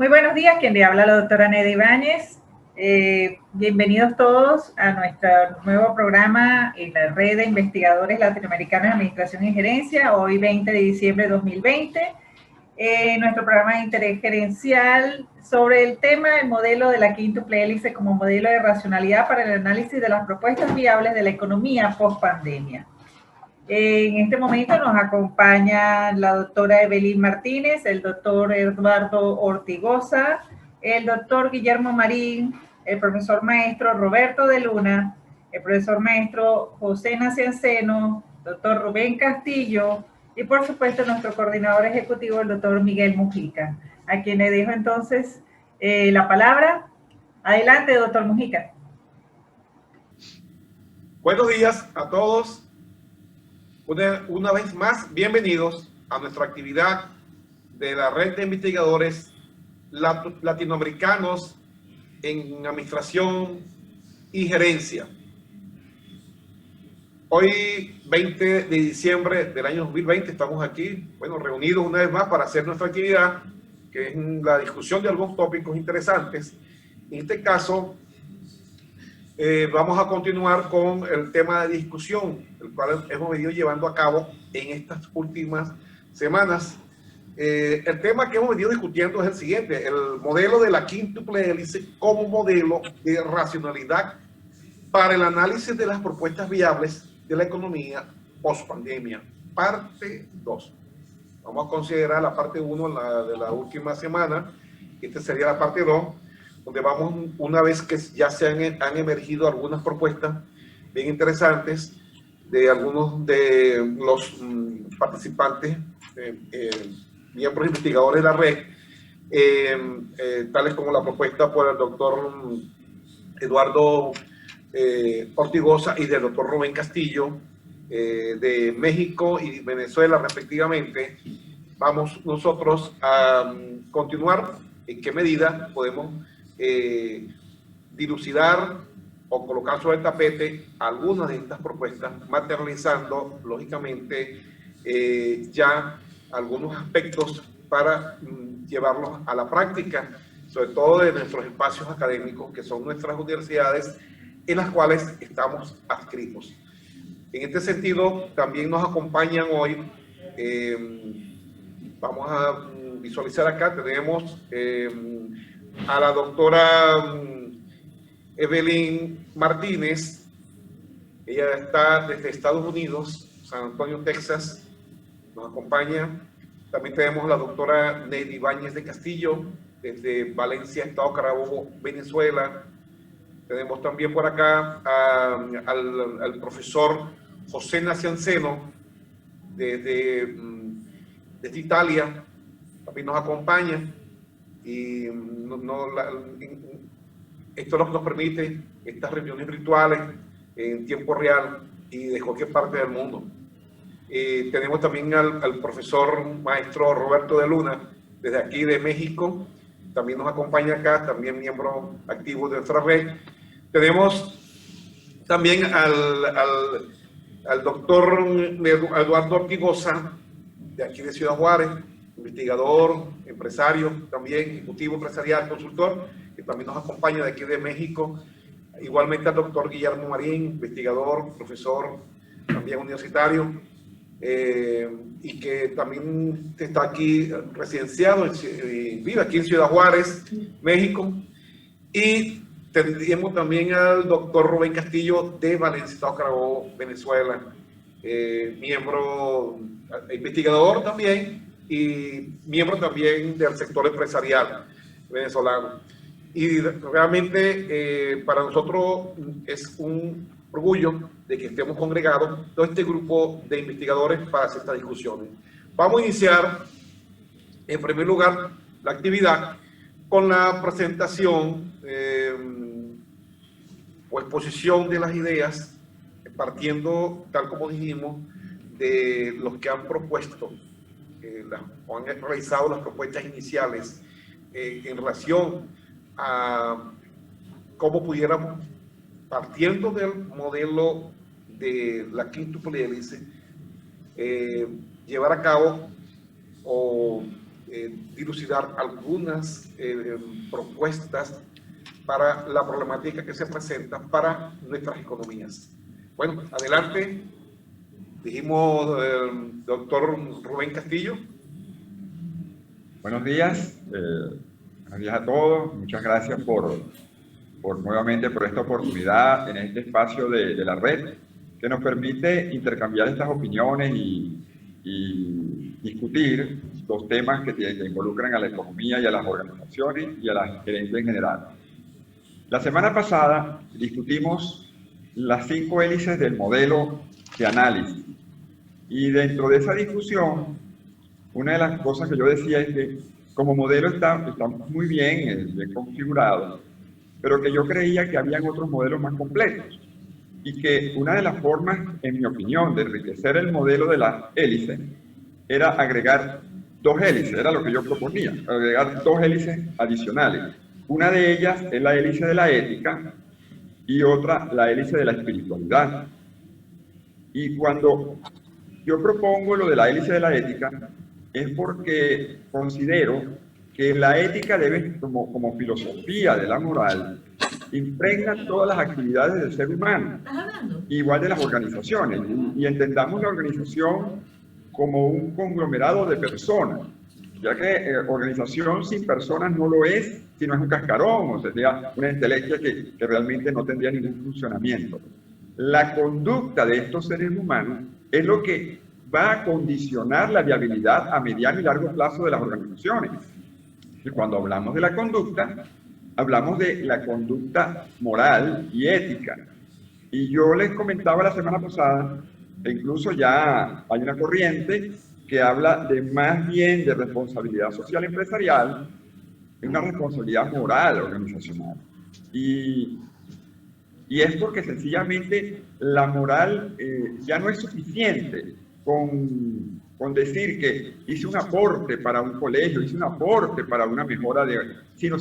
Muy buenos días, quien le habla la doctora Neda Ibáñez. Bienvenidos todos a nuestro nuevo programa en la Red de Investigadores Latinoamericanos de Administración y Gerencia, hoy 20 de diciembre de 2020. Nuestro programa de interés gerencial sobre el tema del modelo de la quíntuple hélice como modelo de racionalidad para el análisis de las propuestas viables de la economía post-pandemia. En este momento nos acompaña la doctora Evelyn Martínez, el doctor Eduardo Ortigosa, el doctor Guillermo Marín, el profesor maestro Roberto de Luna, el profesor maestro José Nacianceno, doctor Rubén Castillo y por supuesto nuestro coordinador ejecutivo, el doctor Miguel Mujica, a quien le dejo entonces la palabra. Adelante, doctor Mujica. Buenos días a todos. Una vez más, bienvenidos a nuestra actividad de la Red de Investigadores Latinoamericanos en Administración y Gerencia. Hoy, 20 de diciembre del año 2020, estamos aquí, reunidos una vez más para hacer nuestra actividad, que es la discusión de algunos tópicos interesantes. En este caso, vamos a continuar con el tema de discusión, el cual hemos venido llevando a cabo en estas últimas semanas. El tema que hemos venido discutiendo es el siguiente: el modelo de la quíntuple hélice como modelo de racionalidad para el análisis de las propuestas viables de la economía post-pandemia, parte 2. Vamos a considerar la parte 1 de la última semana. Esta sería la parte 2, donde vamos, una vez que ya se han emergido algunas propuestas bien interesantes de algunos de los participantes, miembros investigadores de la red, tales como la propuesta por el doctor Eduardo Ortigosa y del doctor Rubén Castillo, de México y Venezuela respectivamente. Vamos nosotros a continuar en qué medida podemos dilucidar o colocar sobre el tapete algunas de estas propuestas, materializando lógicamente ya algunos aspectos para llevarlos a la práctica, sobre todo de nuestros espacios académicos, que son nuestras universidades en las cuales estamos adscritos. En este sentido, también nos acompañan hoy, vamos a visualizar acá, tenemos a la doctora Evelyn Martínez. Ella está desde Estados Unidos, San Antonio, Texas, nos acompaña. También tenemos a la doctora Neda Ibáñez de Castillo, desde Valencia, Estado Carabobo, Venezuela. Tenemos también por acá al profesor José Nacianceno, desde Italia, también nos acompaña. Y esto nos permite estas reuniones virtuales en tiempo real y de cualquier parte del mundo. Tenemos también al profesor maestro Roberto de Luna, desde aquí de México, también nos acompaña acá, también miembro activo de nuestra red. Tenemos también al doctor Eduardo Ortigosa, de aquí de Ciudad Juárez, investigador, empresario, también ejecutivo empresarial, consultor, que también nos acompaña de aquí de México. Igualmente al doctor Guillermo Marín, investigador, profesor, también universitario, y que también está aquí residenciado, vive aquí en Ciudad Juárez, México. Y tendríamos también al doctor Rubén Castillo de Valencia, Estado Carabobo, Venezuela, miembro, investigador también, y miembro también del sector empresarial venezolano. Y realmente para nosotros es un orgullo de que estemos congregados todo este grupo de investigadores para hacer estas discusiones. Vamos a iniciar, en primer lugar, la actividad con la presentación o exposición de las ideas, partiendo, tal como dijimos, de los que han propuesto o han realizado las propuestas iniciales en relación a cómo pudiéramos, partiendo del modelo de la quíntuple hélice, llevar a cabo o dilucidar algunas propuestas para la problemática que se presenta para nuestras economías. Bueno, adelante. Dijimos, doctor Rubén Castillo. Buenos días a todos. Muchas gracias nuevamente por esta oportunidad en este espacio de la red que nos permite intercambiar estas opiniones y discutir los temas que involucran a la economía y a las organizaciones y a la gerencia en general. La semana pasada discutimos las 5 hélices del modelo de análisis y dentro de esa discusión una de las cosas que yo decía es que como modelo está muy bien, bien configurado, pero que yo creía que habían otros modelos más completos y que una de las formas, en mi opinión, de enriquecer el modelo de la hélice era agregar 2 hélices, era lo que yo proponía, agregar 2 hélices adicionales. Una de ellas es la hélice de la ética y otra la hélice de la espiritualidad. Y cuando yo propongo lo de la hélice de la ética, es porque considero que la ética debe, como filosofía de la moral, impregna todas las actividades del ser humano, igual de las organizaciones, y entendamos la organización como un conglomerado de personas, ya que organización sin personas no lo es, sino es un cascarón, o sería una entelequia que realmente no tendría ningún funcionamiento. La conducta de estos seres humanos es lo que va a condicionar la viabilidad a mediano y largo plazo de las organizaciones. Y cuando hablamos de la conducta, hablamos de la conducta moral y ética. Y yo les comentaba la semana pasada, e incluso ya hay una corriente que habla de más bien de responsabilidad social empresarial, de una responsabilidad moral organizacional. Y es porque sencillamente la moral ya no es suficiente con decir que hice un aporte para un colegio, hice un aporte para una mejora sino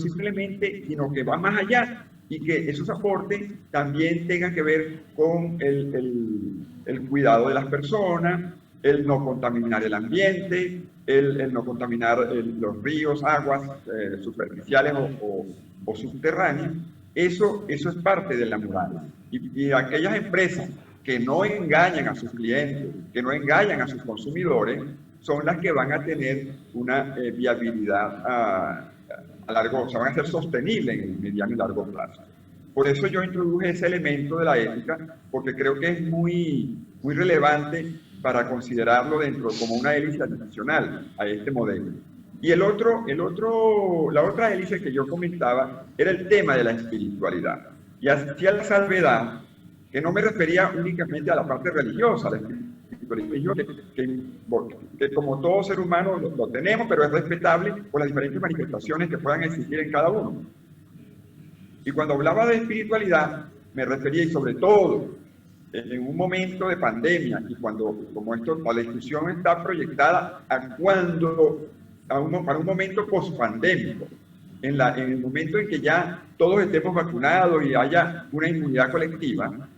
que va más allá y que esos aportes también tengan que ver con el cuidado de las personas, el no contaminar el ambiente, el no contaminar los ríos, aguas superficiales o subterráneas. Eso es parte de la moral. Y aquellas empresas que no engañan a sus clientes, que no engañan a sus consumidores, son las que van a tener una viabilidad a largo, o sea, van a ser sostenibles en el mediano y largo plazo. Por eso yo introduje ese elemento de la ética, porque creo que es muy relevante para considerarlo como una hélice adicional a este modelo. Y la otra hélice que yo comentaba era el tema de la espiritualidad. Y hacía la salvedad que no me refería únicamente a la parte religiosa, la espiritualidad, que como todo ser humano lo tenemos, pero es respetable por las diferentes manifestaciones que puedan existir en cada uno. Y cuando hablaba de espiritualidad, me refería, y sobre todo, en un momento de pandemia, y la discusión está proyectada para un momento pospandémico, en el momento en que ya todos estemos vacunados y haya una inmunidad colectiva,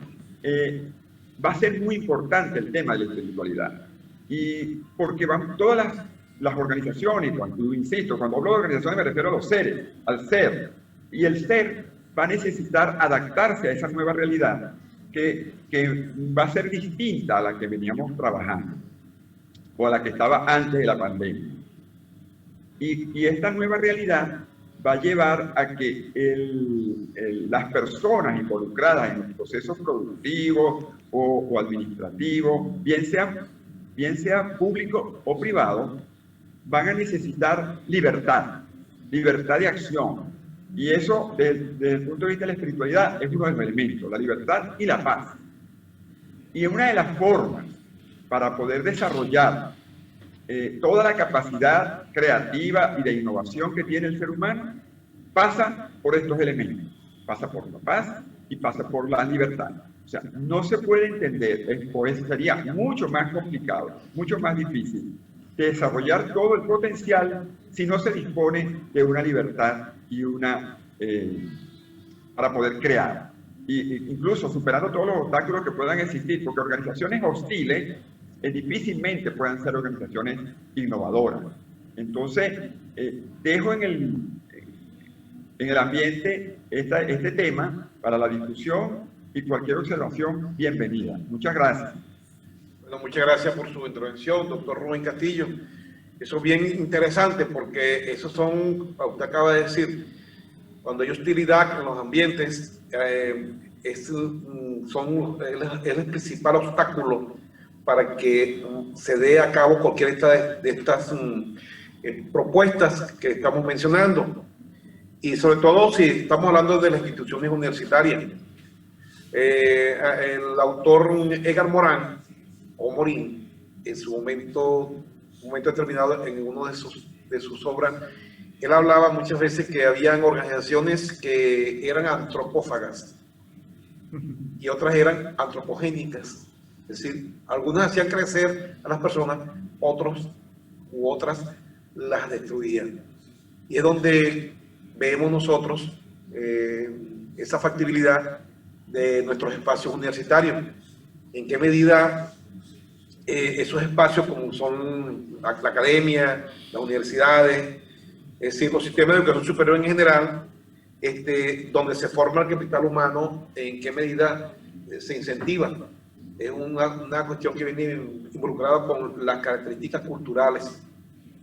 va a ser muy importante el tema de la espiritualidad. Y porque van todas las organizaciones, insisto, cuando hablo de organizaciones me refiero a los seres, al ser. Y el ser va a necesitar adaptarse a esa nueva realidad que va a ser distinta a la que veníamos trabajando o a la que estaba antes de la pandemia. Y esta nueva realidad va a llevar a que las personas involucradas en los procesos productivos o administrativos, bien sea público o privado, van a necesitar libertad de acción. Y eso, desde el punto de vista de la espiritualidad, es uno de los elementos, la libertad y la paz. Y una de las formas para poder desarrollar toda la capacidad creativa y de innovación que tiene el ser humano pasa por estos elementos. Pasa por la paz y pasa por la libertad. O sea, no se puede entender, sería mucho más complicado, mucho más difícil desarrollar todo el potencial si no se dispone de una libertad y para poder crear. Incluso superando todos los obstáculos que puedan existir, porque organizaciones hostiles difícilmente puedan ser organizaciones innovadoras. Entonces, dejo en el ambiente este tema para la discusión y cualquier observación, bienvenida. Muchas gracias. Bueno, muchas gracias por su intervención, doctor Rubén Castillo. Eso es bien interesante porque esos son, usted acaba de decir, cuando hay hostilidad en los ambientes, es el principal obstáculo para que se dé a cabo cualquier de estas propuestas que estamos mencionando. Y sobre todo si estamos hablando de las instituciones universitarias. El autor Edgar Morin, en su momento determinado, en uno de sus obras, él hablaba muchas veces que habían organizaciones que eran antropófagas y otras eran antropogénicas. Es decir, algunas hacían crecer a las personas, otras las destruían. Y es donde vemos nosotros esa factibilidad de nuestros espacios universitarios. En qué medida esos espacios, como son la academia, las universidades, es decir, los sistemas de educación superior en general, donde se forma el capital humano, en qué medida se incentiva. Es una cuestión que viene involucrada con las características culturales,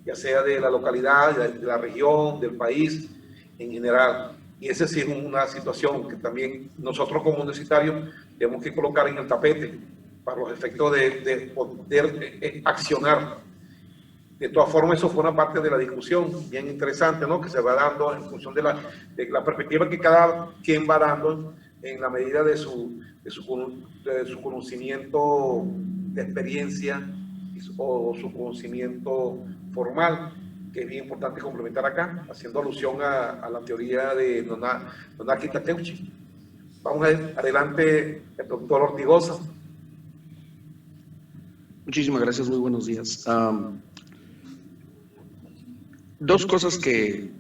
ya sea de la localidad, de la región, del país en general. Y esa sí es una situación que también nosotros como universitarios tenemos que colocar en el tapete para los efectos de poder accionar. De todas formas, eso fue una parte de la discusión bien interesante, ¿no? Que se va dando en función de la perspectiva que cada quien va dando en la medida de su conocimiento de experiencia o su conocimiento formal, que es bien importante complementar acá, haciendo alusión a la teoría de Nonaki Takeuchi. Vamos adelante, el doctor Ortigosa. Muchísimas gracias, muy buenos días. Dos cosas que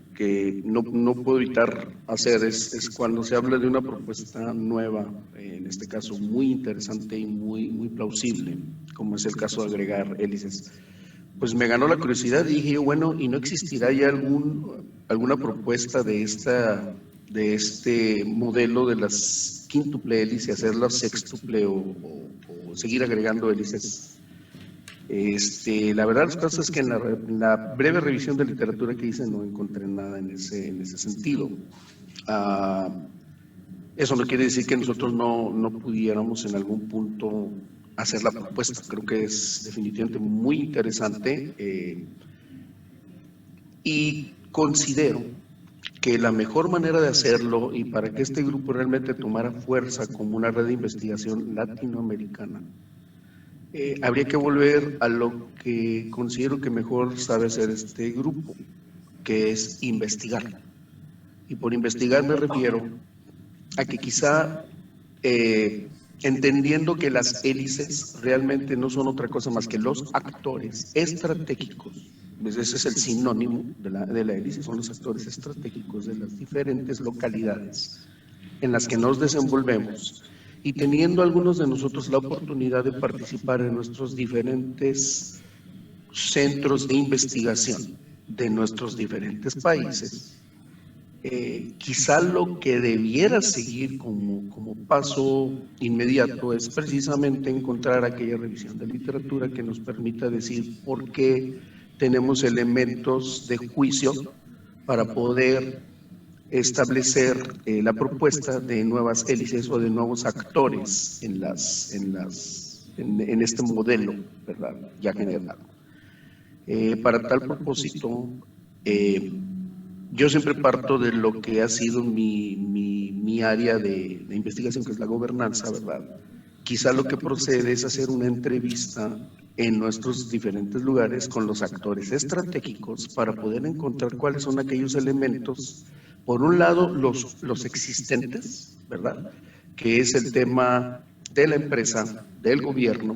no puedo evitar hacer es cuando se habla de una propuesta nueva, en este caso muy interesante y muy plausible, como es el caso de agregar hélices. Pues me ganó la curiosidad y dije, bueno, ¿y no existirá ya alguna propuesta de este modelo de las quíntuple hélices, hacerlas sextuple o seguir agregando hélices? La verdad las cosas es que en la breve revisión de literatura que hice no encontré nada en ese sentido. Eso no quiere decir que nosotros no pudiéramos en algún punto hacer la propuesta. Creo que es definitivamente muy interesante y considero que la mejor manera de hacerlo y para que este grupo realmente tomara fuerza como una red de investigación latinoamericana, habría que volver a lo que considero que mejor sabe hacer este grupo, que es investigar. Y por investigar me refiero a que quizá entendiendo que las hélices realmente no son otra cosa más que los actores estratégicos, pues ese es el sinónimo de la hélice, son los actores estratégicos de las diferentes localidades en las que nos desenvolvemos, y teniendo algunos de nosotros la oportunidad de participar en nuestros diferentes centros de investigación de nuestros diferentes países, quizá lo que debiera seguir como paso inmediato es precisamente encontrar aquella revisión de literatura que nos permita decir por qué tenemos elementos de juicio para poder establecer la propuesta de nuevas hélices o de nuevos actores en este modelo, ¿verdad?, ya generado. Para tal propósito, yo siempre parto de lo que ha sido mi área de investigación, que es la gobernanza, ¿verdad? Quizá lo que procede es hacer una entrevista en nuestros diferentes lugares con los actores estratégicos para poder encontrar cuáles son aquellos elementos, por un lado los existentes, ¿verdad?, que es el tema de la empresa, del gobierno,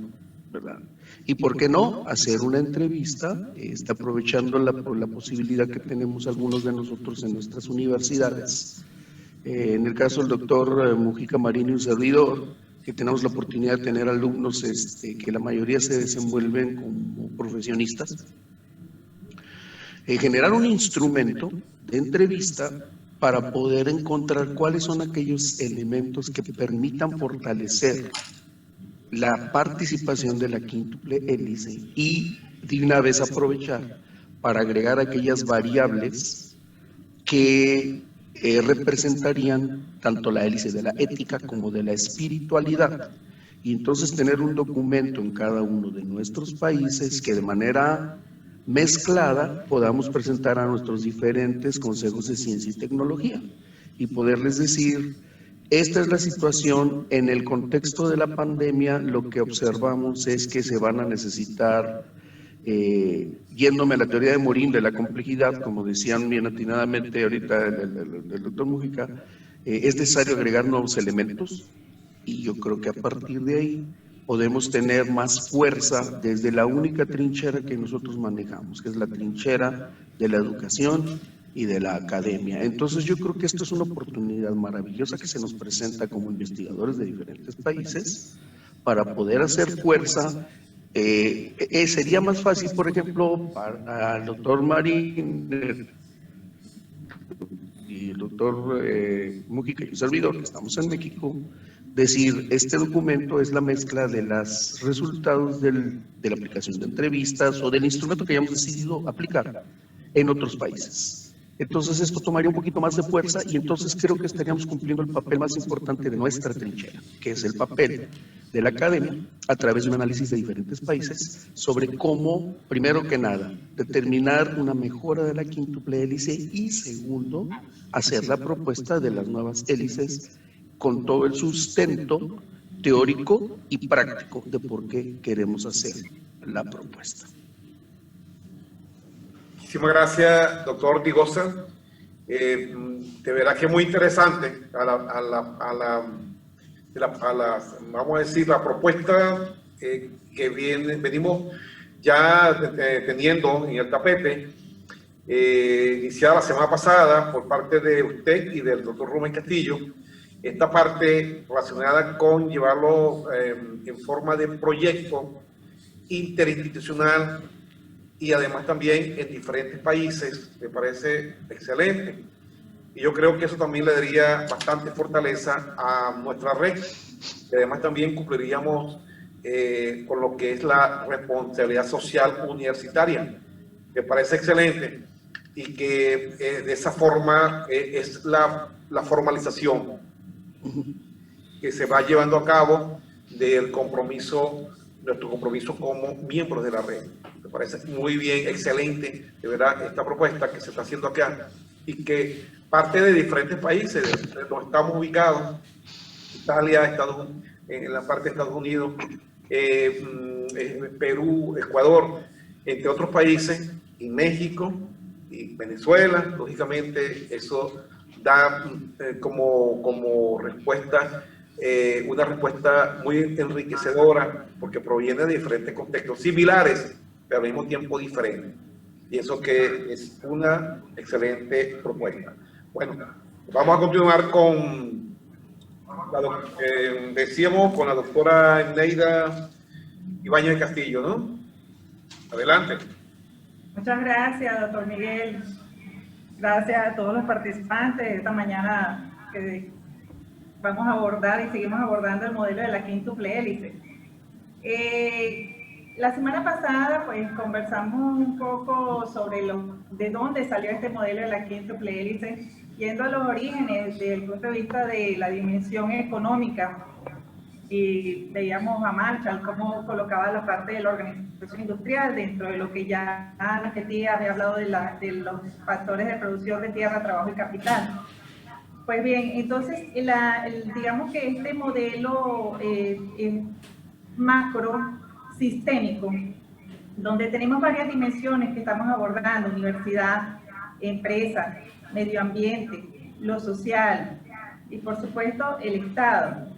¿verdad?, y por qué no hacer una entrevista, aprovechando la posibilidad que tenemos algunos de nosotros en nuestras universidades. En el caso del doctor Mujica Marín y un servidor, que tenemos la oportunidad de tener alumnos que la mayoría se desenvuelven como profesionistas. generar un instrumento de entrevista para poder encontrar cuáles son aquellos elementos que permitan fortalecer la participación de la quíntuple hélice y de una vez aprovechar para agregar aquellas variables que representarían tanto la hélice de la ética como de la espiritualidad. Y entonces tener un documento en cada uno de nuestros países que de manera mezclada podamos presentar a nuestros diferentes consejos de ciencia y tecnología y poderles decir: esta es la situación, en el contexto de la pandemia lo que observamos es que se van a necesitar, yéndome a la teoría de Morín de la complejidad, como decían bien atinadamente ahorita el doctor Mújica, es necesario agregar nuevos elementos, y yo creo que a partir de ahí podemos tener más fuerza desde la única trinchera que nosotros manejamos, que es la trinchera de la educación y de la academia. Entonces yo creo que esto es una oportunidad maravillosa que se nos presenta como investigadores de diferentes países para poder hacer fuerza. Sería más fácil, por ejemplo, para el doctor Marín y el doctor Mújica y un servidor, que estamos en México, decir: este documento es la mezcla de los resultados de la aplicación de entrevistas o del instrumento que hayamos decidido aplicar en otros países. Entonces esto tomaría un poquito más de fuerza, y entonces creo que estaríamos cumpliendo el papel más importante de nuestra trinchera, que es el papel de la academia a través de un análisis de diferentes países sobre cómo, primero que nada, determinar una mejora de la quíntuple hélice, y segundo, hacer la propuesta de las nuevas hélices con todo el sustento teórico y práctico de por qué queremos hacer la propuesta. Muchísimas gracias, doctor Digosa. De verdad que es muy interesante vamos a decir, la propuesta que venimos ya teniendo en el tapete, iniciada la semana pasada por parte de usted y del doctor Rubén Castillo. Esta parte relacionada con llevarlo en forma de proyecto interinstitucional y además también en diferentes países, me parece excelente. Y yo creo que eso también le daría bastante fortaleza a nuestra red. Y además también cumpliríamos con lo que es la responsabilidad social universitaria. Me parece excelente, y que de esa forma es la formalización que se va llevando a cabo del compromiso, nuestro compromiso como miembros de la red. Me parece muy bien, excelente, de verdad, esta propuesta que se está haciendo acá, y que parte de diferentes países donde estamos ubicados: Italia, en la parte de Estados Unidos, Perú, Ecuador, entre otros países, y México y Venezuela. Lógicamente eso da como respuesta una respuesta muy enriquecedora, porque proviene de diferentes contextos similares, pero al mismo tiempo diferentes. Y eso que es una excelente propuesta. Bueno, vamos a continuar con decíamos con la doctora Neida Ibáñez Castillo, ¿no? Adelante. Muchas gracias, doctor Miguel. Gracias a todos los participantes de esta mañana que vamos a abordar y seguimos abordando el modelo de la quíntuple hélice. La semana pasada pues conversamos un poco sobre de dónde salió este modelo de la quíntuple hélice, yendo a los orígenes desde el punto de vista de la dimensión económica, y veíamos a Marshall cómo colocaba la parte de la organización industrial dentro de lo que ya la Ketty había hablado de los factores de producción de tierra, trabajo y capital. Pues bien, entonces digamos que este modelo macro sistémico, donde tenemos varias dimensiones que estamos abordando: universidad, empresa, medio ambiente, lo social y por supuesto el Estado.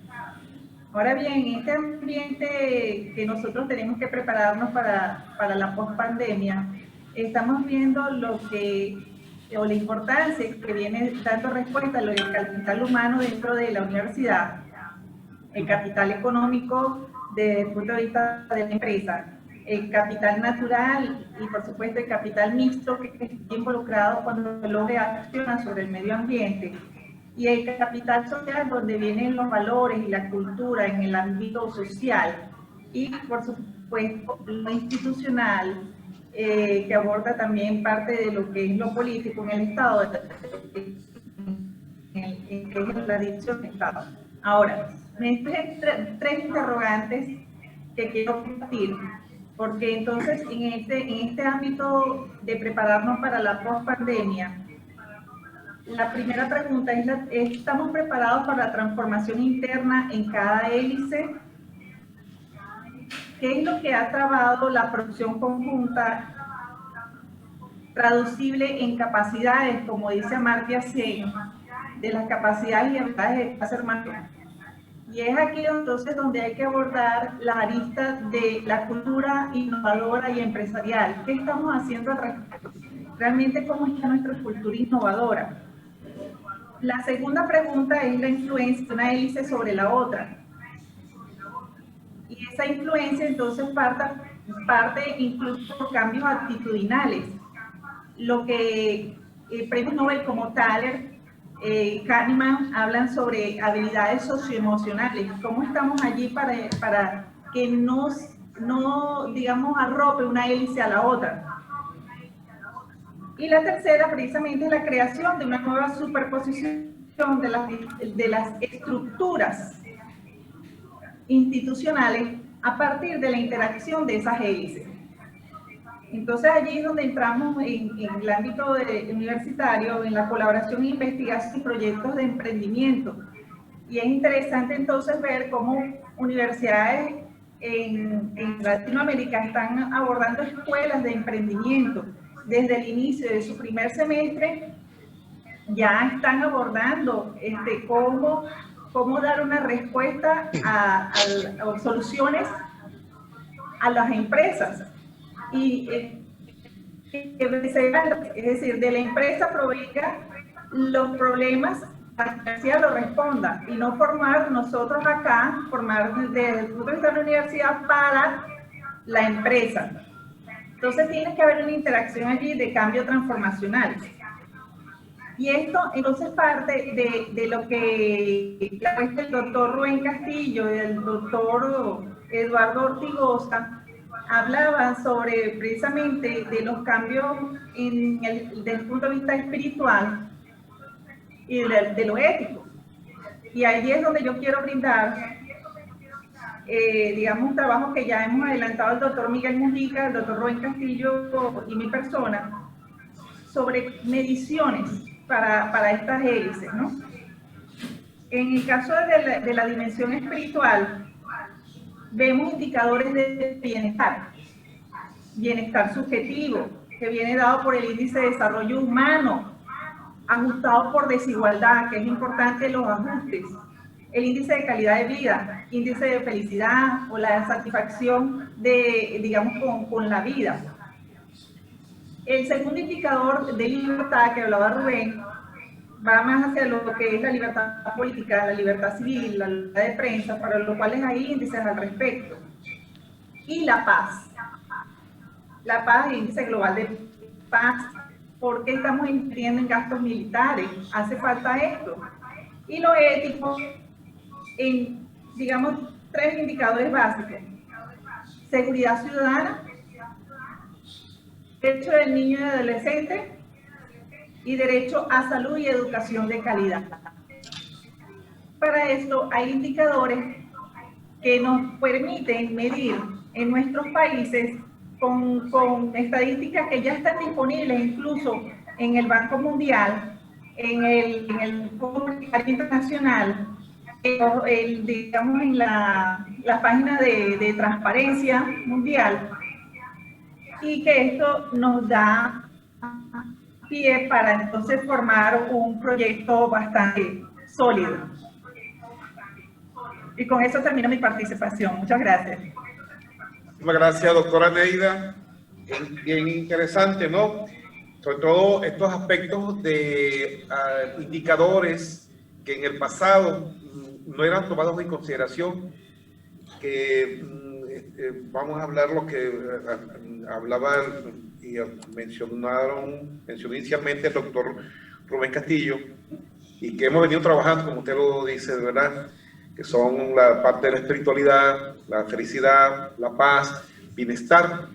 Ahora bien, en este ambiente que nosotros tenemos que prepararnos para la pospandemia, estamos viendo la importancia que viene dando respuesta a lo del capital humano dentro de la universidad, el capital económico desde el punto de vista de la empresa, el capital natural y por supuesto el capital mixto que está involucrado cuando el hombre acciona sobre el medio ambiente, y el capital social donde vienen los valores y la cultura en el ámbito social, y por supuesto lo institucional, que aborda también parte de lo que es lo político en el Estado, que es la dirección del Estado. Ahora, me traen tres interrogantes que quiero compartir, porque entonces en este ámbito de prepararnos para la post-pandemia, la primera pregunta es, ¿estamos preparados para la transformación interna en cada hélice? ¿Qué es lo que ha trabado la producción conjunta traducible en capacidades, como dice Amartya Sen, de las capacidades y habilidades de cada ser humano? Y es aquí entonces donde hay que abordar la arista de la cultura innovadora y empresarial. ¿Qué estamos haciendo al respecto? Realmente, ¿cómo está nuestra cultura innovadora? La segunda pregunta es la influencia de una hélice sobre la otra. Y esa influencia entonces parte incluso por cambios actitudinales. Lo que premios Nobel como Thaler, Kahneman hablan sobre habilidades socioemocionales. ¿Cómo estamos allí para que no digamos, arrope una hélice a la otra? Y la tercera, precisamente, es la creación de una nueva superposición de las estructuras institucionales a partir de la interacción de esas hélices. Entonces allí es donde entramos en el ámbito universitario, en la colaboración, investigación y proyectos de emprendimiento. Y es interesante entonces ver cómo universidades en Latinoamérica están abordando escuelas de emprendimiento. Desde el inicio de su primer semestre ya están abordando cómo dar una respuesta a soluciones a las empresas. Y es decir, de la empresa provenga los problemas para que la universidad lo responda, y no formar nosotros acá, formar desde el punto de vista de la universidad para la empresa. Entonces tiene que haber una interacción allí de cambio transformacional. Y esto entonces parte de lo que la puesta del doctor Rubén Castillo y el doctor Eduardo Ortigosa hablaban sobre precisamente de los cambios desde el punto de vista espiritual y de lo ético. Y ahí es donde yo quiero brindar, digamos, un trabajo que ya hemos adelantado el doctor Miguel Mujica, el doctor Rubén Castillo y mi persona, sobre mediciones para estas hélices, ¿no? En el caso de la dimensión espiritual, vemos indicadores de bienestar subjetivo, que viene dado por el índice de desarrollo humano, ajustado por desigualdad, que es importante los ajustes, el índice de calidad de vida, índice de felicidad o la satisfacción digamos, con la vida. El segundo indicador de libertad que hablaba Rubén va más hacia lo que es la libertad política, la libertad civil, la libertad de prensa, para lo cual hay índices al respecto. Y la paz. La paz, el índice global de paz. ¿Por qué estamos invirtiendo en gastos militares? Hace falta esto. Y lo ético, en, digamos, tres indicadores básicos. Seguridad ciudadana, derecho del niño y adolescente, y derecho a salud y educación de calidad. Para esto hay indicadores que nos permiten medir en nuestros países con estadísticas que ya están disponibles incluso en el Banco Mundial, en el Fondo Monetario Internacional, digamos en la página de Transparencia Mundial, y que esto nos da pie para entonces formar un proyecto bastante sólido. Y con eso termino mi participación. Muchas gracias. Muchas gracias, doctora Neida. Bien interesante, ¿no? Sobre todo estos aspectos de indicadores que en el pasado no eran tomados en consideración, que vamos a hablar lo que hablaba y mencionó inicialmente el doctor Rubén Castillo, y que hemos venido trabajando, como usted lo dice, de verdad, que son la parte de la espiritualidad, la felicidad, la paz, bienestar.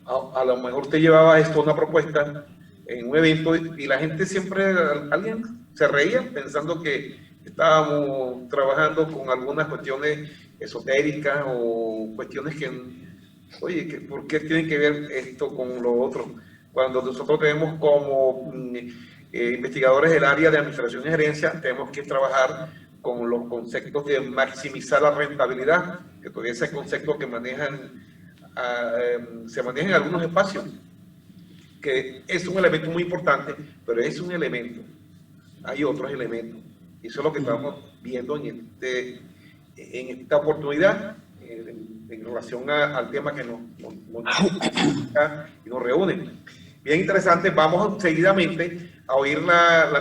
A lo mejor usted llevaba esto a una propuesta en un evento y la gente siempre, alguien se reía pensando que estábamos trabajando con algunas cuestiones esotéricas o cuestiones que, oye, ¿por qué tienen que ver esto con lo otro? Cuando nosotros tenemos como investigadores del área de administración y gerencia, tenemos que trabajar con los conceptos de maximizar la rentabilidad, que todavía ese concepto que se maneja en algunos espacios, que es un elemento muy importante, pero es un elemento. Hay otros elementos. Y eso es lo que estamos viendo en esta oportunidad en relación al tema que nos reúne. Bien interesante. Vamos seguidamente a oír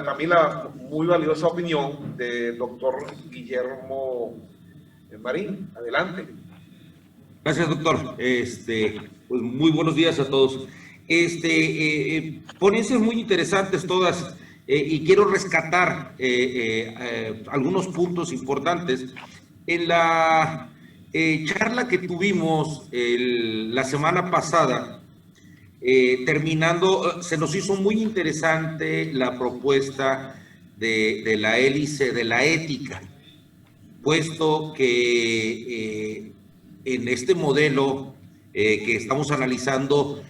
también la muy valiosa opinión del doctor Guillermo Marín. Adelante. Gracias, doctor. Pues muy buenos días a todos. Ponencias muy interesantes todas, y quiero rescatar algunos puntos importantes. En la charla que tuvimos la semana pasada, terminando, se nos hizo muy interesante la propuesta de la hélice de la ética, puesto que en este modelo que estamos analizando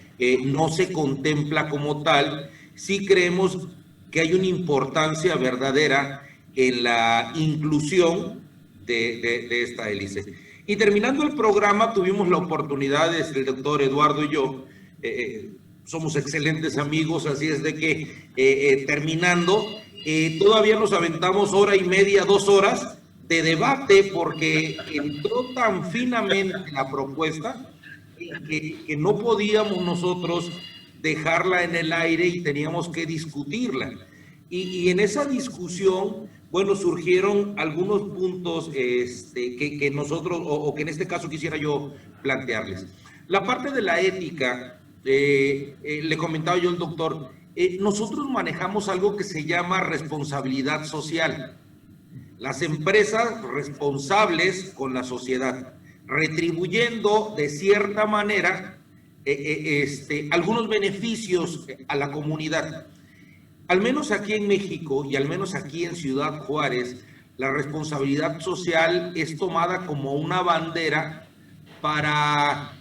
no se contempla como tal. Sí creemos que hay una importancia verdadera en la inclusión de esta hélice. Y terminando el programa, tuvimos la oportunidad, el doctor Eduardo y yo, somos excelentes amigos, así es de que terminando, todavía nos aventamos hora y media, 2 horas de debate, porque entró tan finamente la propuesta que no podíamos nosotros dejarla en el aire y teníamos que discutirla. Y en esa discusión, bueno, surgieron algunos puntos que nosotros, o que en este caso quisiera yo plantearles. La parte de la ética, le comentaba yo al doctor, nosotros manejamos algo que se llama responsabilidad social. Las empresas responsables con la sociedad, retribuyendo de cierta manera algunos beneficios a la comunidad. Al menos aquí en México y al menos aquí en Ciudad Juárez, la responsabilidad social es tomada como una bandera para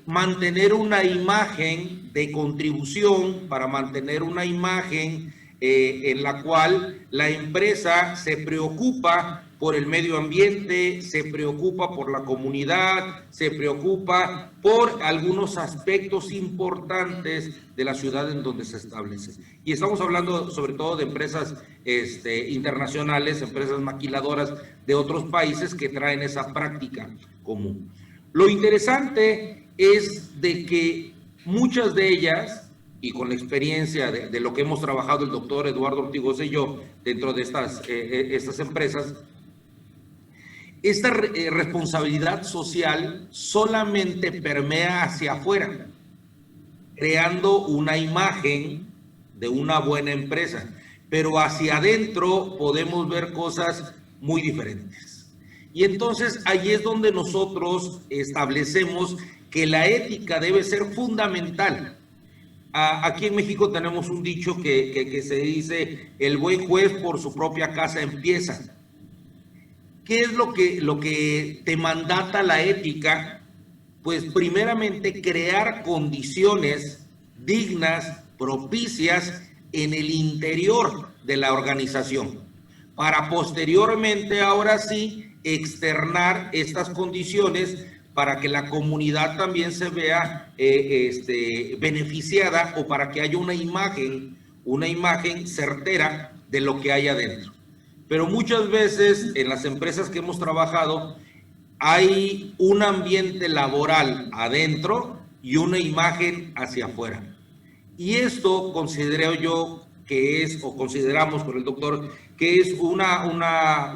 mantener una imagen de contribución, para mantener una imagen en la cual la empresa se preocupa por el medio ambiente, se preocupa por la comunidad, se preocupa por algunos aspectos importantes de la ciudad en donde se establece. Y estamos hablando sobre todo de empresas internacionales, empresas maquiladoras de otros países que traen esa práctica común. Lo interesante es de que muchas de ellas, y con la experiencia de lo que hemos trabajado el doctor Eduardo Ortigosa y yo dentro de estas empresas, esta responsabilidad social solamente permea hacia afuera, creando una imagen de una buena empresa, pero hacia adentro podemos ver cosas muy diferentes. Y entonces ahí es donde nosotros establecemos que la ética debe ser fundamental. Aquí en México tenemos un dicho que se dice: el buen juez por su propia casa empieza. ¿Qué es lo que te mandata la ética? Pues primeramente crear condiciones dignas, propicias en el interior de la organización, para posteriormente, ahora sí, externar estas condiciones para que la comunidad también se vea beneficiada, o para que haya una imagen certera de lo que hay adentro. Pero muchas veces en las empresas que hemos trabajado hay un ambiente laboral adentro y una imagen hacia afuera. Y esto considero yo que es, o consideramos con el doctor, que es un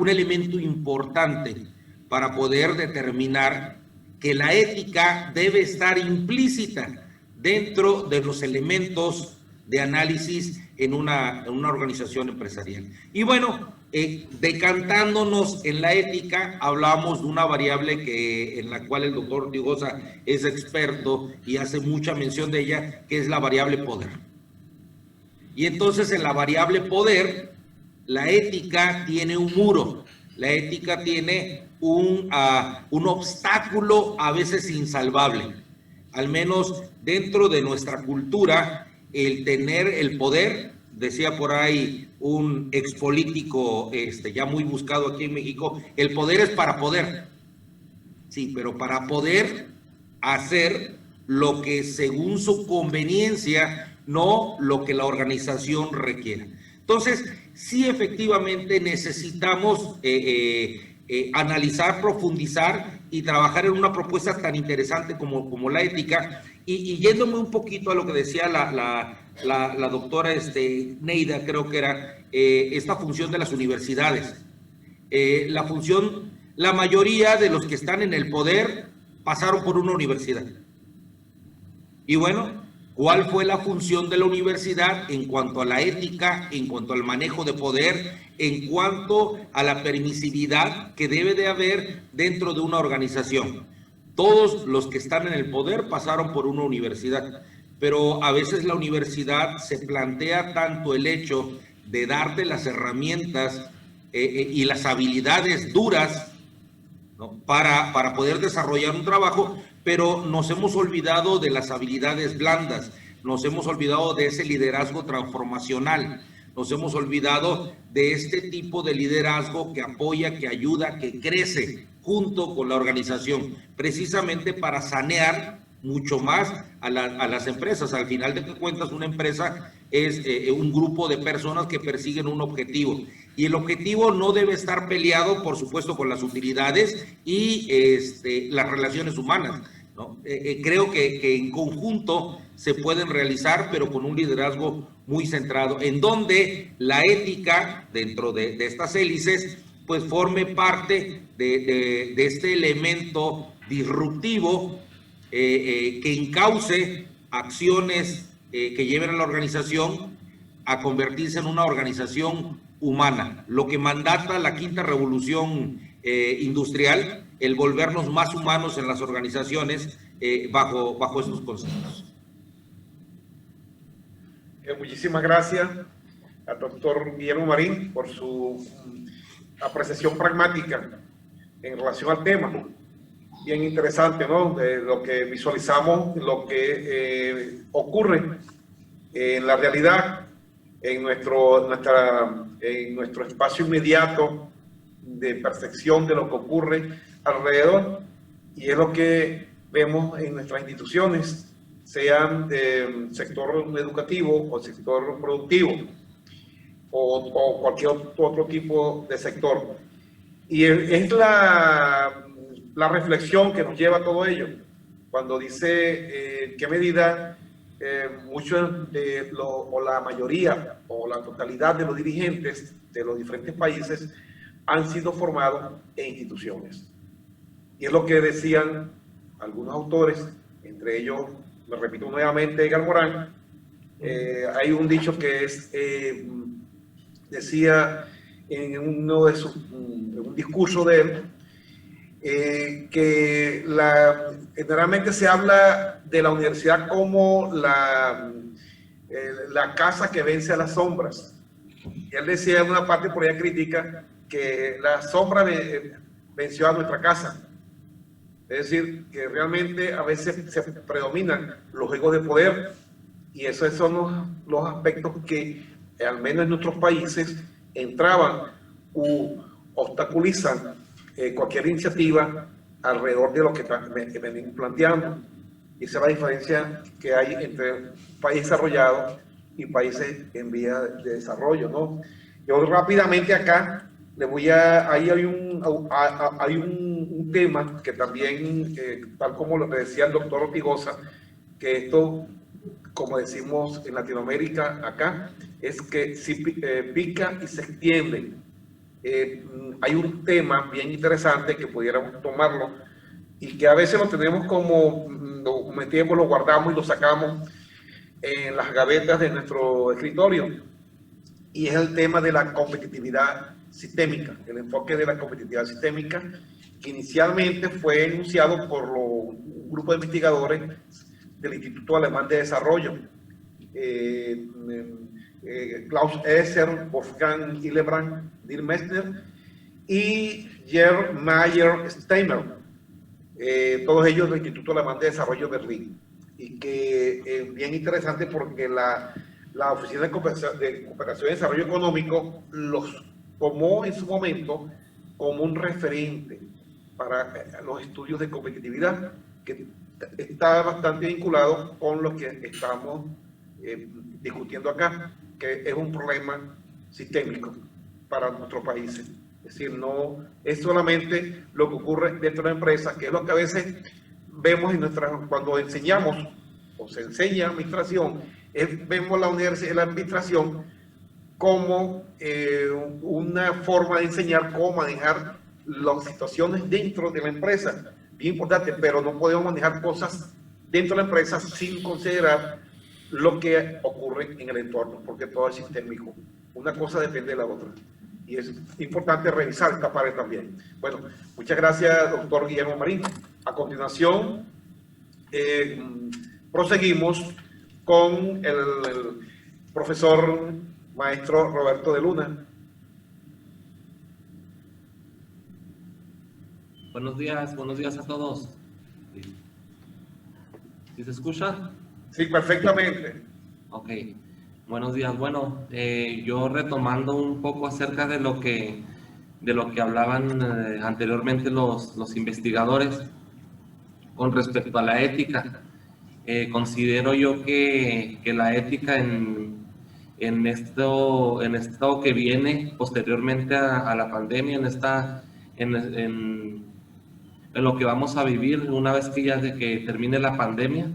elemento importante para poder determinar que la ética debe estar implícita dentro de los elementos de análisis en una organización empresarial. Y bueno, decantándonos en la ética, hablamos de una variable en la cual el doctor Ortigosa es experto y hace mucha mención de ella, que es la variable poder. Y entonces en la variable poder, la ética tiene un muro, la ética tiene un obstáculo a veces insalvable. Al menos dentro de nuestra cultura, el tener el poder, decía por ahí un expolítico ya muy buscado aquí en México, el poder es para poder. Sí, pero para poder hacer lo que según su conveniencia, no lo que la organización requiera. Entonces, sí, efectivamente necesitamos analizar, profundizar y trabajar en una propuesta tan interesante como la ética. Y yéndome un poquito a lo que decía la doctora Neida, creo que era esta función de las universidades. La mayoría de los que están en el poder pasaron por una universidad. Y bueno, ¿cuál fue la función de la universidad en cuanto a la ética, en cuanto al manejo de poder, en cuanto a la permisividad que debe de haber dentro de una organización? Todos los que están en el poder pasaron por una universidad, pero a veces la universidad se plantea tanto el hecho de darte las herramientas y las habilidades duras, ¿no?, para poder desarrollar un trabajo, pero nos hemos olvidado de las habilidades blandas, nos hemos olvidado de ese liderazgo transformacional, nos hemos olvidado de este tipo de liderazgo que apoya, que ayuda, que crece junto con la organización, precisamente para sanear mucho más a las empresas. Al final de cuentas, una empresa es un grupo de personas que persiguen un objetivo. Y el objetivo no debe estar peleado, por supuesto, con las utilidades y las relaciones humanas, ¿no? Creo que en conjunto se pueden realizar, pero con un liderazgo muy centrado, en donde la ética dentro de estas hélices pues forme parte de este elemento disruptivo que encauce acciones que lleven a la organización a convertirse en una organización humana, lo que mandata la quinta revolución industrial, el volvernos más humanos en las organizaciones bajo estos conceptos. Muchísimas gracias al doctor Guillermo Marín por su apreciación pragmática en relación al tema. Bien interesante, ¿no? De lo que visualizamos, lo que ocurre en la realidad, en nuestro espacio inmediato de percepción de lo que ocurre alrededor, y es lo que vemos en nuestras instituciones, sean sector educativo o sector productivo o cualquier otro tipo de sector. Y es la reflexión que nos lleva a todo ello, cuando dice en qué medida muchos o la mayoría o la totalidad de los dirigentes de los diferentes países han sido formados en instituciones. Y es lo que decían algunos autores, entre ellos, me repito nuevamente, Edgar Morán. Hay un dicho que decía en uno de un discurso de él, que generalmente se habla de la universidad como la casa que vence a las sombras. Y él decía en una parte por allá crítica que la sombra venció a nuestra casa. Es decir, que realmente a veces se predominan los egos de poder, y esos son los aspectos que, al menos en nuestros países, entraban u obstaculizan cualquier iniciativa alrededor de lo que venimos planteando. Y esa es la diferencia que hay entre países desarrollados y países en vía de desarrollo, ¿no? Yo rápidamente acá le voy ahí hay un tema que también, tal como lo decía el doctor Ortigosa, que esto, como decimos en Latinoamérica acá, es que si pica y se extiende. hay un tema bien interesante que pudiéramos tomarlo y que a veces lo tenemos como, lo metemos, lo guardamos y lo sacamos en las gavetas de nuestro escritorio, y es el tema de la competitividad sistémica, el enfoque de la competitividad sistémica, que inicialmente fue enunciado por un grupo de investigadores del Instituto Alemán de Desarrollo, Klaus Esser, Wolfgang Hillebrand, Neil Messner y Gerd Mayer-Steimer, todos ellos del Instituto Alemán de Desarrollo de Berlín. Y que es bien interesante porque la Oficina de Cooperación y Desarrollo Económico los tomó en su momento como un referente para los estudios de competitividad, que está bastante vinculado con lo que estamos discutiendo acá, que es un problema sistémico para nuestros países. Es decir, no es solamente lo que ocurre dentro de la empresa, que es lo que a veces vemos en cuando enseñamos o se enseña administración, vemos la universidad, la administración como una forma de enseñar cómo manejar las situaciones dentro de la empresa, bien importante, pero no podemos manejar cosas dentro de la empresa sin considerar lo que ocurre en el entorno, porque todo es sistémico. Una cosa depende de la otra. Y es importante revisar esta parte también. Bueno, muchas gracias, doctor Guillermo Marín. A continuación, proseguimos con el profesor maestro Roberto de Luna. Buenos días a todos. ¿Sí se escucha? Sí, perfectamente. Ok, buenos días. Bueno, yo retomando un poco acerca de lo que hablaban anteriormente los investigadores con respecto a la ética. Considero yo que la ética en esto que viene posteriormente a la pandemia, en lo que vamos a vivir una vez que termine la pandemia,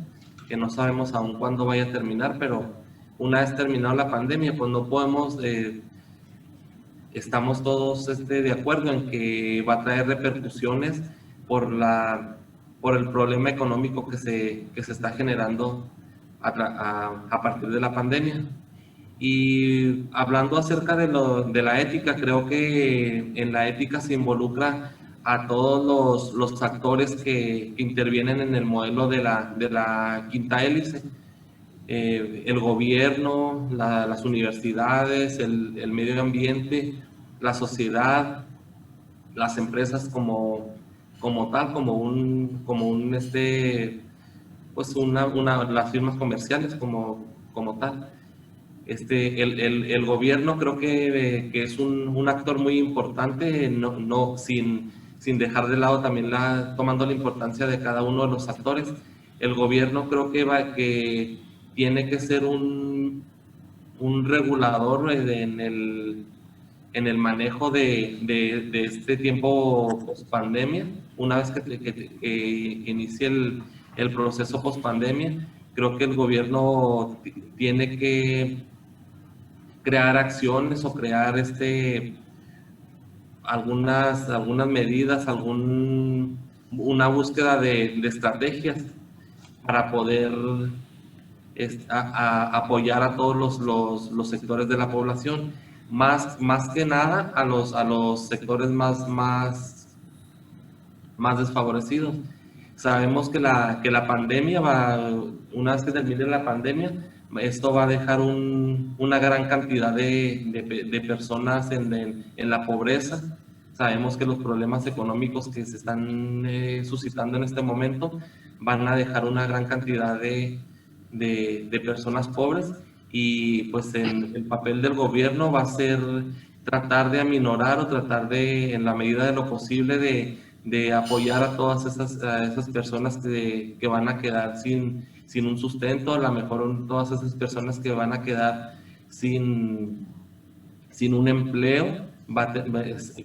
que no sabemos aún cuándo vaya a terminar, pero una vez terminada la pandemia, pues no podemos, estamos todos de acuerdo en que va a traer repercusiones por el problema económico que se está generando a partir de la pandemia. Y hablando acerca de la ética, creo que en la ética se involucra a todos los actores que intervienen en el modelo de la quinta hélice. El gobierno, las universidades, el medio ambiente, la sociedad, las empresas como tal, las firmas comerciales como tal. El gobierno creo que es un actor muy importante, sin dejar de lado también tomando la importancia de cada uno de los actores. El gobierno creo que tiene que ser un regulador en el manejo de este tiempo post-pandemia. Una vez que inicie el proceso post-pandemia, creo que el gobierno tiene que crear acciones o crear algunas medidas, una búsqueda de estrategias para poder apoyar a todos los sectores de la población, más que nada a los sectores más desfavorecidos. Sabemos que la pandemia una vez que termine la pandemia, esto va a dejar una gran cantidad de personas en la pobreza. Sabemos que los problemas económicos que se están suscitando en este momento van a dejar una gran cantidad de personas pobres, y pues el papel del gobierno va a ser tratar de aminorar o tratar en la medida de lo posible de apoyar a todas esas personas que van a quedar sin un sustento, a lo mejor todas esas personas que van a quedar sin un empleo.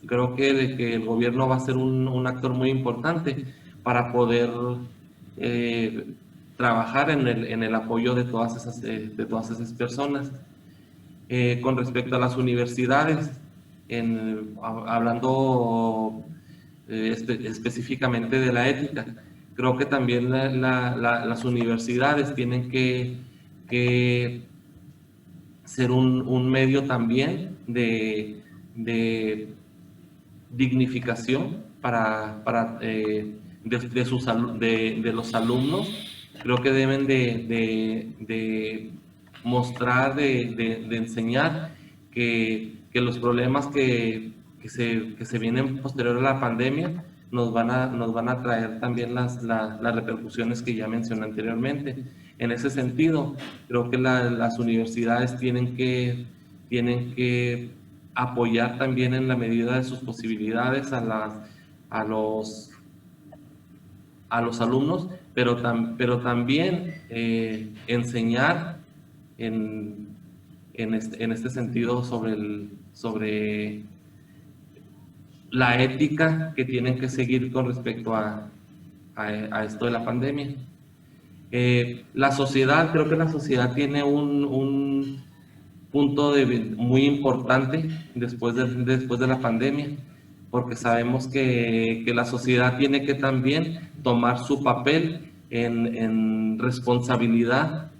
Creo que el gobierno va a ser un actor muy importante para poder trabajar en el apoyo de todas esas personas. Con respecto a las universidades, hablando específicamente de la ética. Creo que también las universidades tienen que ser un medio también de dignificación de los alumnos. Creo que deben de mostrar, de enseñar que los problemas que se vienen posterior a la pandemia nos van a traer también las repercusiones que ya mencioné anteriormente. En ese sentido, creo que las universidades tienen que apoyar también en la medida de sus posibilidades a los alumnos, pero también enseñar en este sentido sobre la ética que tienen que seguir con respecto a esto de la pandemia. La sociedad, creo que la sociedad tiene un punto muy importante después de la pandemia, porque sabemos que la sociedad tiene que también tomar su papel en responsabilidad.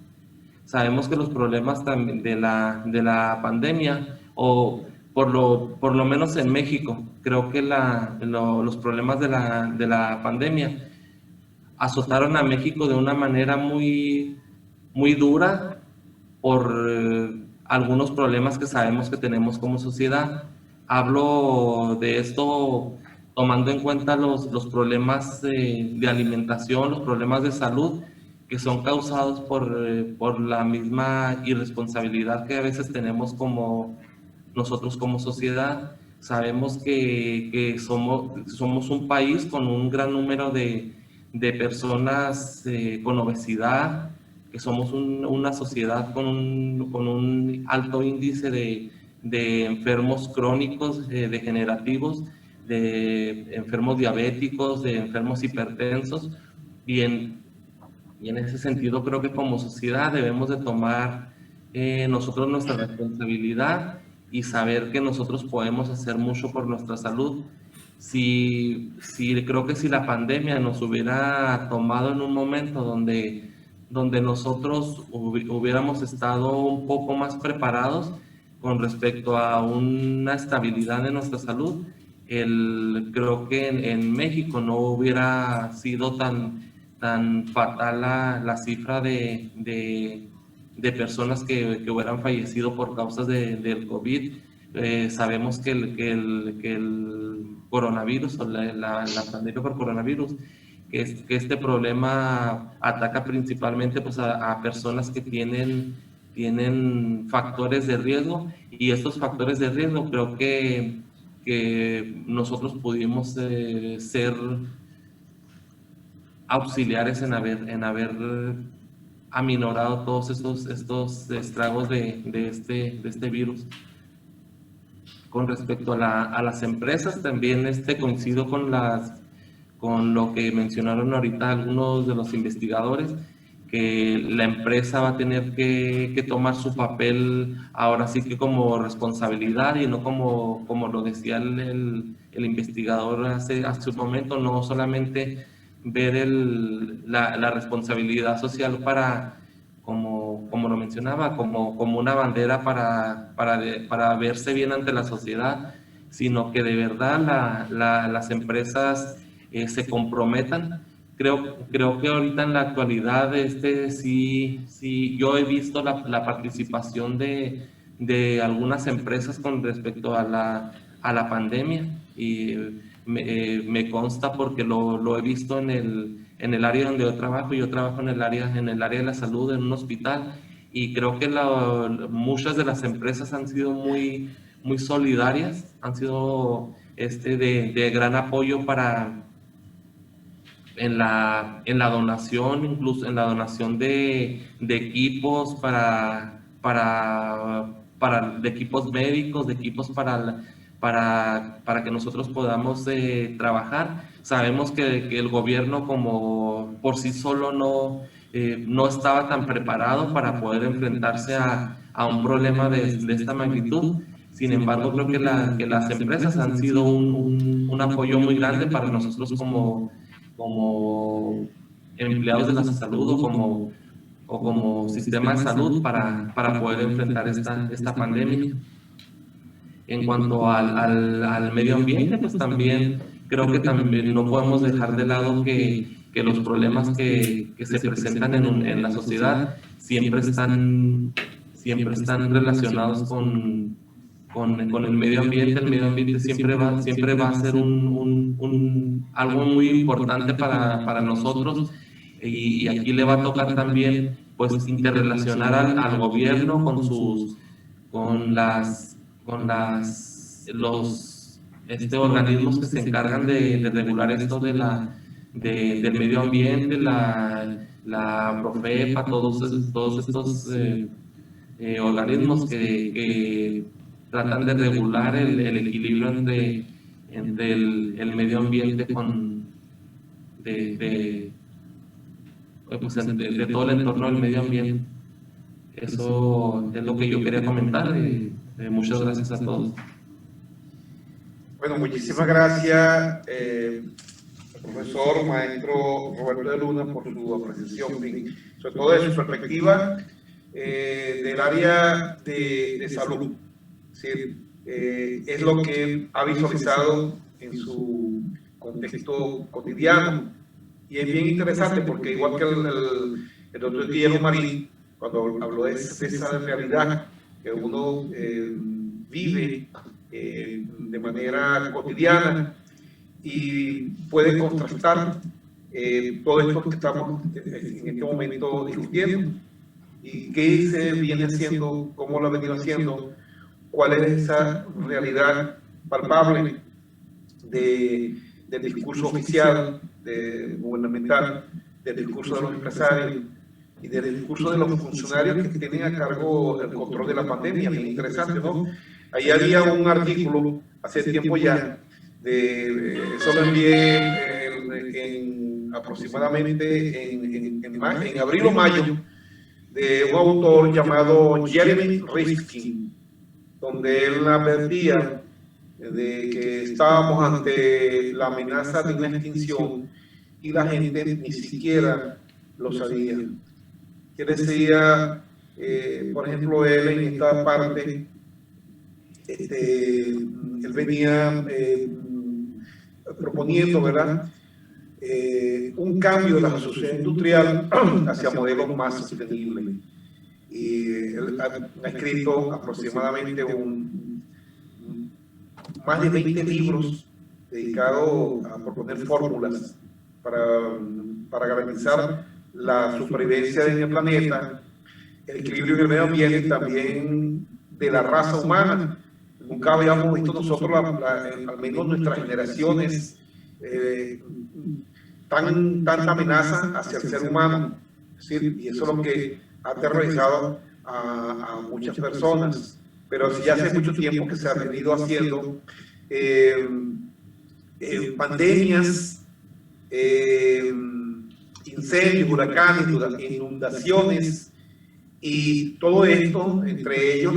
Sabemos que los problemas también de la pandemia, o por lo menos en México, creo que los problemas de la pandemia azotaron a México de una manera muy, muy dura por algunos problemas que sabemos que tenemos como sociedad. Hablo de esto tomando en cuenta los problemas de alimentación, los problemas de salud, que son causados por la misma irresponsabilidad que a veces tenemos nosotros como sociedad. Sabemos que somos un país con un gran número de personas con obesidad, que somos una sociedad con un alto índice de enfermos crónicos degenerativos, de enfermos diabéticos, de enfermos hipertensos, y en ese sentido creo que como sociedad debemos de tomar nosotros nuestra responsabilidad y saber que nosotros podemos hacer mucho por nuestra salud. Creo que si la pandemia nos hubiera tomado en un momento donde nosotros hubiéramos estado un poco más preparados con respecto a una estabilidad de nuestra salud, creo que en México no hubiera sido tan fatal la cifra de personas que hubieran fallecido por causas del COVID. Sabemos que el coronavirus, o la pandemia por coronavirus, que este problema ataca principalmente pues, a personas que tienen factores de riesgo, y estos factores de riesgo creo que nosotros pudimos ser auxiliares en haber aminorado todos estos estragos de este virus. Con respecto a las empresas, también coincido con lo que mencionaron ahorita algunos de los investigadores, que la empresa va a tener que tomar su papel ahora sí que como responsabilidad, y no como lo decía el investigador hace un momento, no solamente ver la responsabilidad social como lo mencionaba, como una bandera para verse bien ante la sociedad, sino que de verdad las empresas se comprometan. Creo que ahorita en la actualidad sí yo he visto la participación de algunas empresas con respecto a la pandemia, y me consta porque lo he visto en el área donde yo trabajo. Yo trabajo en el área de la salud, en un hospital, y creo que muchas de las empresas han sido muy, muy solidarias, han sido de gran apoyo en la donación, incluso en la donación de equipos de equipos médicos, de equipos para que nosotros podamos trabajar. Sabemos que el gobierno como por sí solo no estaba tan preparado para poder enfrentarse a un problema de esta magnitud. Sin embargo, creo que las empresas han sido un apoyo muy grande para nosotros como empleados de la salud o como sistema de salud para poder enfrentar esta pandemia. En cuanto al medio ambiente, pues también creo que también no podemos dejar de lado que los problemas que se presentan en la sociedad siempre están relacionados con el medio ambiente. El medio ambiente siempre va a ser algo muy importante para nosotros, y aquí le va a tocar también pues interrelacionar al gobierno con los organismos que se encargan de regular esto del medio ambiente, la Profepa, todos estos organismos que tratan de regular el equilibrio entre el medio ambiente de todo el entorno del medio ambiente. Eso es lo que yo quería comentar. Muchas gracias a todos. Bueno, muchísimas gracias, profesor, maestro Roberto de Luna, por su apreciación, sobre todo de su perspectiva del área de salud. Es decir, es lo que ha visualizado en su contexto cotidiano, y es bien interesante porque igual que el doctor Guillermo Marín, cuando habló de esa realidad que uno vive de manera cotidiana y puede contrastar todo esto que estamos en este momento discutiendo, y qué se viene haciendo, cómo lo ha venido haciendo, cuál es esa realidad palpable del discurso oficial, gubernamental, del discurso de los empresarios y del discurso de los funcionarios que tienen a cargo el control de la pandemia. Bien interesante, ¿no? Ahí había un artículo hace tiempo ya, eso lo envié aproximadamente en abril o mayo, de un autor llamado Jeremy Rifkin, donde él advertía de que estábamos ante la amenaza de una extinción y la gente ni siquiera lo sabía. ¿Qué decía, por ejemplo, él en esta parte? Él venía proponiendo, ¿verdad?, un cambio de la sociedad industrial hacia modelos más sostenibles. Y él ha escrito aproximadamente más de 20 libros dedicados a proponer fórmulas para garantizar la supervivencia en el planeta, el equilibrio en el medio ambiente y también de la raza humana. Nunca habíamos visto nosotros, al menos nuestras generaciones, tanta amenaza hacia el ser humano. Es decir, y eso es lo que ha aterrorizado a muchas personas. Pero sí, hace mucho tiempo que se ha venido haciendo pandemias, incendios, huracanes, inundaciones, y todo esto, entre ellos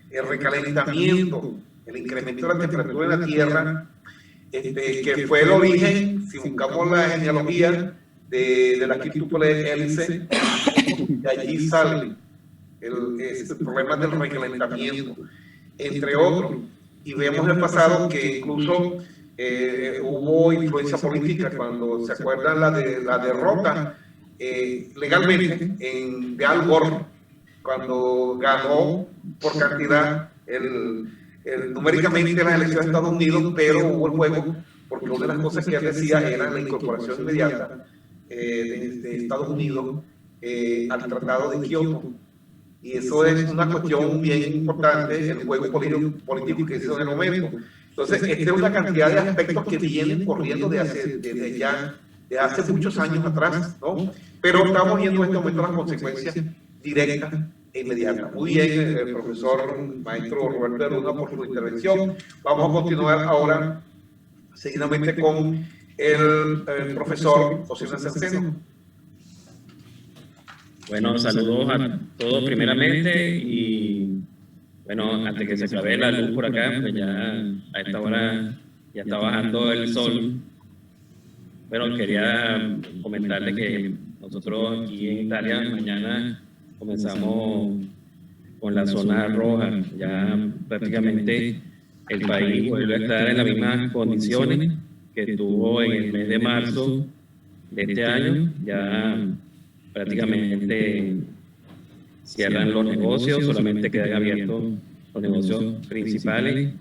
el recalentamiento, el incremento de la temperatura en la Tierra, que fue el origen, si buscamos la genealogía de la quíntuple hélice, de allí sale el problema del recalentamiento, entre otros. Y vemos en el pasado que incluso hubo influencia política, cuando se acuerdan la derrota legalmente de Al Gore, cuando ganó por cantidad numéricamente las elecciones de Estados Unidos, pero hubo el juego, porque una de las cosas que él decía era la incorporación inmediata de Estados Unidos al Tratado de Kioto. Y eso es una cuestión bien importante, el juego político que hizo en el momento. Entonces, esta es una cantidad de aspectos que vienen corriendo desde hace muchos años atrás, ¿no? Pero estamos viendo en este momento las consecuencias directas e inmediatas. Muy bien, el profesor maestro Roberto de Luna, por su intervención. Vamos a continuar ahora seguidamente con el profesor José Nazanceno. Bueno, saludos a todos primeramente, y Bueno, antes que se acabe la luz por acá, pues ya a esta hora ya está bajando el sol. Bueno, quería comentarle que nosotros aquí en Italia mañana comenzamos con la zona roja. Ya prácticamente el país vuelve a estar en las mismas condiciones que tuvo en el mes de marzo de este año. Ya prácticamente cierran los negocios, solamente quedan abiertos los negocios principales.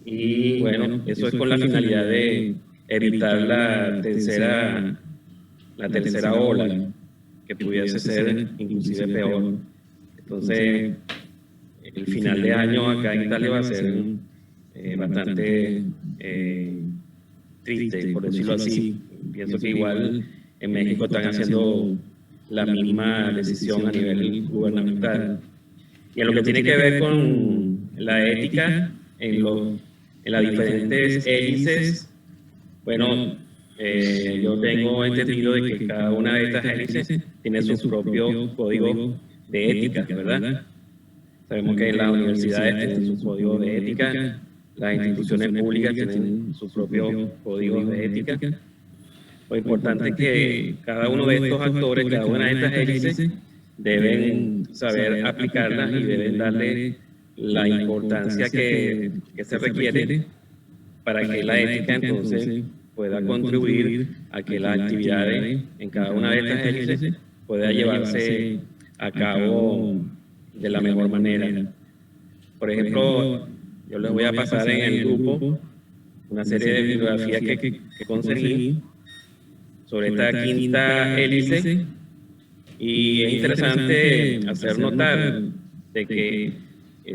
Y bueno, eso es con la finalidad de evitar la tercera ola, que pudiese ser inclusive peor. Entonces, el final de año acá en Italia va a ser bastante triste, por decirlo así. Pienso que igual en México están haciendo la misma decisión a nivel gubernamental. Y en lo que tiene que ver con la ética en las diferentes hélices, bueno, yo tengo entendido de que cada una de estas hélices tiene su propio código de ética, ¿verdad? Sabemos que las universidades tienen su código de ética, las instituciones públicas tienen su propio código de ética. Lo importante es que cada uno de estos actores, cada una de estas hélices, deben saber aplicarlas y deben darle la importancia que se requiere para que la ética entonces pueda contribuir a que las actividades en cada una de estas hélices pueda llevarse a cabo de la mejor manera. Por ejemplo, yo les voy a pasar en el grupo una serie de bibliografías que conseguí sobre esta quinta hélice, y es interesante hacer notar de que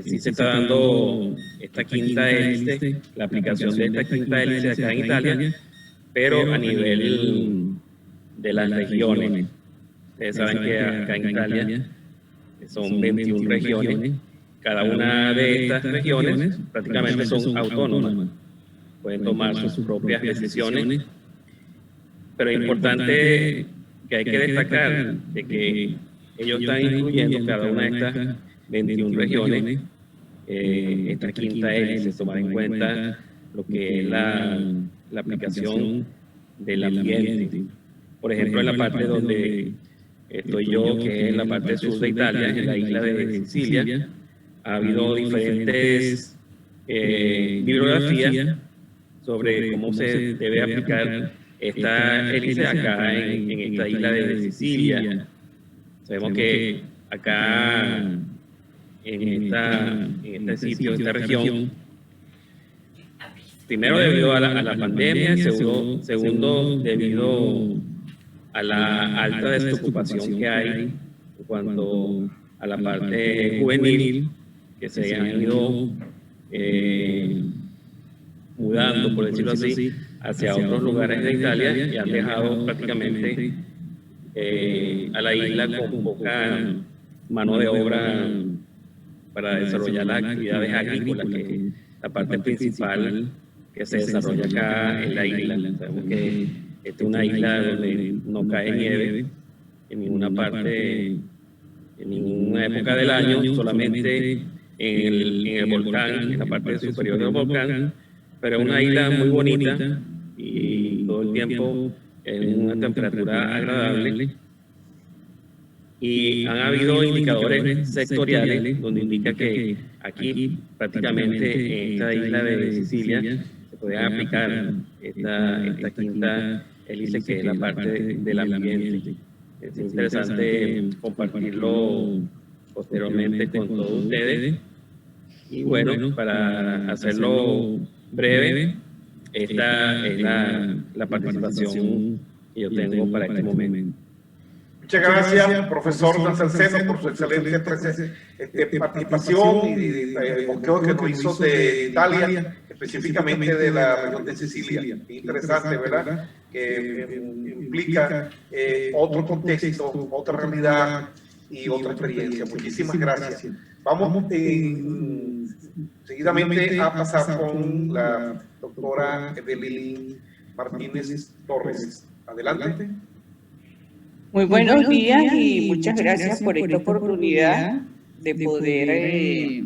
sí se está dando esta quinta hélice, la aplicación de esta quinta hélice acá en Italia, pero a nivel de las regiones. Ustedes saben que acá en Italia son 21 regiones. Cada una de estas regiones prácticamente son autónomas, pueden tomar sus propias decisiones, pero es importante que hay que destacar de que ellos están incluyendo cada una de estas 21 regiones, esta quinta hélice, tomar en cuenta lo que es la aplicación del ambiente. Por ejemplo, en la parte donde estoy yo, que es la parte sur de Italia, en la isla de Sicilia, ha habido diferentes bibliografías sobre cómo se debe aplicar esta hélice acá en esta isla de Sicilia. Sabemos que acá en este sitio, esta región, primero debido a la pandemia, segundo debido a la alta desocupación que hay en cuanto a la parte juvenil, que se han ido mudando, por decirlo así, hacia otros lugares de Italia, y han dejado prácticamente a la isla con poca mano de obra para desarrollar las actividades agrícolas, que es la parte principal que se desarrolla acá en la isla. Sabemos que esta es una isla donde no cae nieve en ninguna parte, en ninguna época del año, solamente en el volcán, en la parte superior del volcán, pero es una isla muy bonita y todo el tiempo en una temperatura agradable. Y han habido indicadores sectoriales donde indica que aquí, prácticamente en esta isla de Sicilia, se puede aplicar esta quinta hélice, que es la parte del ambiente. Es interesante compartirlo posteriormente con todos ustedes. Y bueno, para hacerlo breve, esta es la participación que yo tengo para este momento. Muchas gracias, profesor Dan Salcedo, por su excelente participación y el bloqueo que nos hizo de Italia, específicamente de la región de Sicilia. Interesante, ¿verdad? Que implica otro contexto, otra realidad y otra experiencia. Muchísimas gracias. Vamos seguidamente a pasar con la doctora Evelyn Martínez Torres. Adelante. Muy buenos días y muchas gracias por esta oportunidad de poder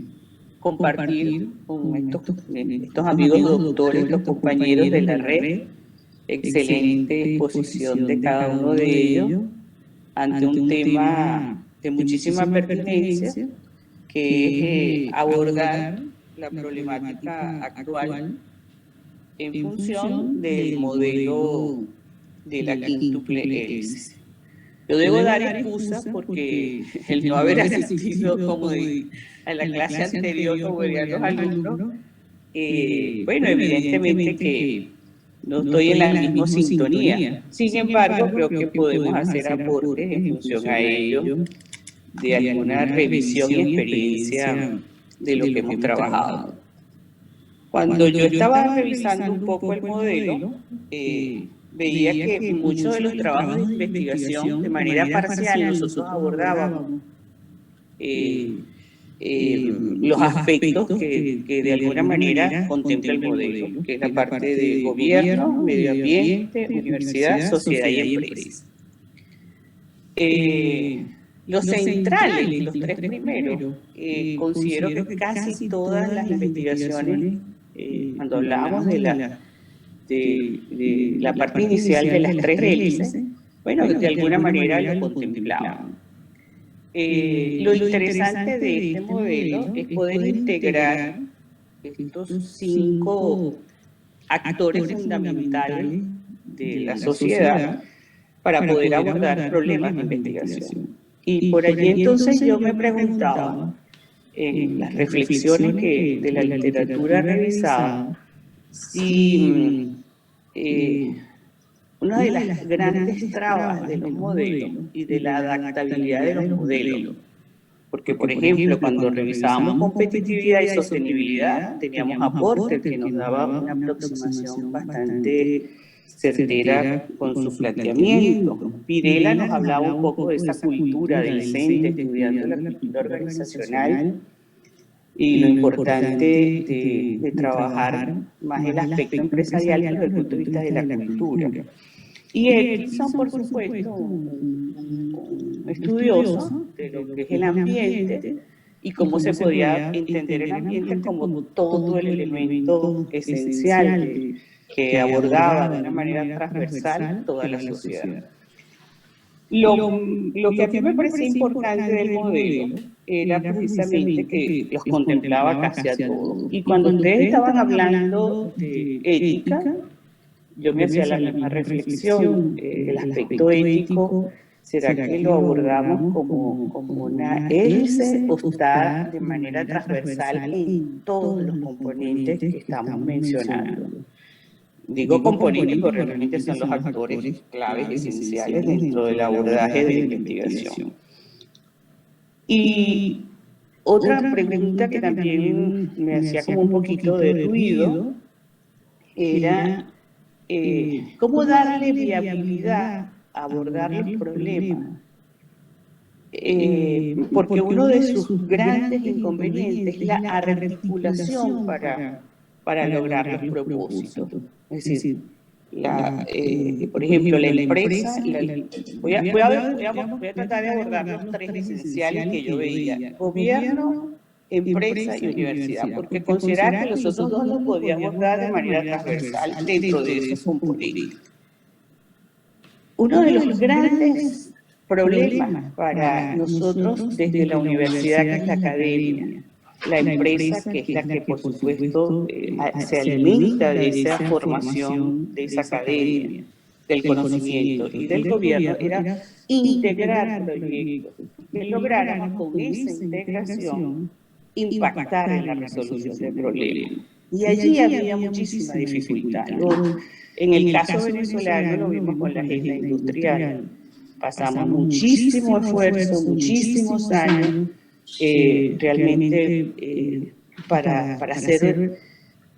compartir con estos amigos doctores, los compañeros de la red, excelente exposición de cada uno de ellos ante un tema de muchísima pertinencia, que es abordar la problemática actual en función del modelo de la quíntuple hélice. Yo debo dar excusas porque el no haber asistido a la clase anterior como verían los alumnos, bueno, evidentemente que no estoy en la misma sintonía. Sin embargo, creo que podemos hacer aportes en función a ello de alguna revisión y experiencia de lo que hemos trabajado. Cuando yo estaba revisando un poco el modelo, veía que muchos de los trabajos de investigación, de manera parcial, nosotros abordábamos los aspectos que de alguna manera contempla el modelo, que es la parte de gobierno, medio ambiente, universidad, sociedad y empresa. Los centrales, los tres primeros, considero que casi todas las investigaciones, cuando hablábamos de la parte inicial de las tres hélices, bueno, de alguna manera lo contemplaban. Lo interesante de este modelo es poder integrar estos 5 actores fundamentales de la sociedad para poder abordar problemas de investigación. Y por allí entonces yo me preguntaba, en las reflexiones de la literatura revisada, si una de las grandes trabas de los modelos y de la adaptabilidad de los modelos, porque por ejemplo cuando revisábamos competitividad y sostenibilidad teníamos aportes que nos daban una aproximación bastante certera con su planteamiento. Pirela nos hablaba un poco de esa cultura del CENTE, estudiando la cultura organizacional y lo importante de trabajar más el aspecto empresarial desde el punto de vista de la cultura. Y Atkinson, por supuesto, un estudioso de lo que es el ambiente y cómo se podía entender el ambiente como todo el elemento esencial que abordaba de una manera transversal toda la sociedad. Lo que a mí me parecía importante del modelo era precisamente que los contemplaba casi a todos. Y cuando ustedes estaban hablando de ética, yo me hacía la misma reflexión, el aspecto ético, ¿será que lo abordamos como una hélice o está de manera transversal en todos los componentes que estamos mencionando? Digo componentes porque realmente son los actores claves esenciales dentro del abordaje de la investigación. Y otra pregunta que también me hacía como un poquito de ruido era cómo darle viabilidad a abordar los problemas. Porque uno de sus grandes inconvenientes es la articulación para lograr los propósitos. Es decir, por ejemplo, la empresa, voy a tratar de abordar los tres esenciales que yo veía: gobierno, empresa y universidad, porque considerar que los otros dos los podíamos dar de manera transversal dentro de esos componentes. Uno de los grandes problemas para nosotros desde la universidad, que es la academia, la empresa, que es la que por supuesto se alimenta de esa formación, de esa academia, del conocimiento, y del gobierno, era integrar proyectos, que lográramos con esa integración impactar en la resolución del problema. Y allí había muchísima dificultad. En el caso venezolano lo vimos con la agenda industrial. Pasamos muchísimo esfuerzo, muchísimos años, realmente para hacer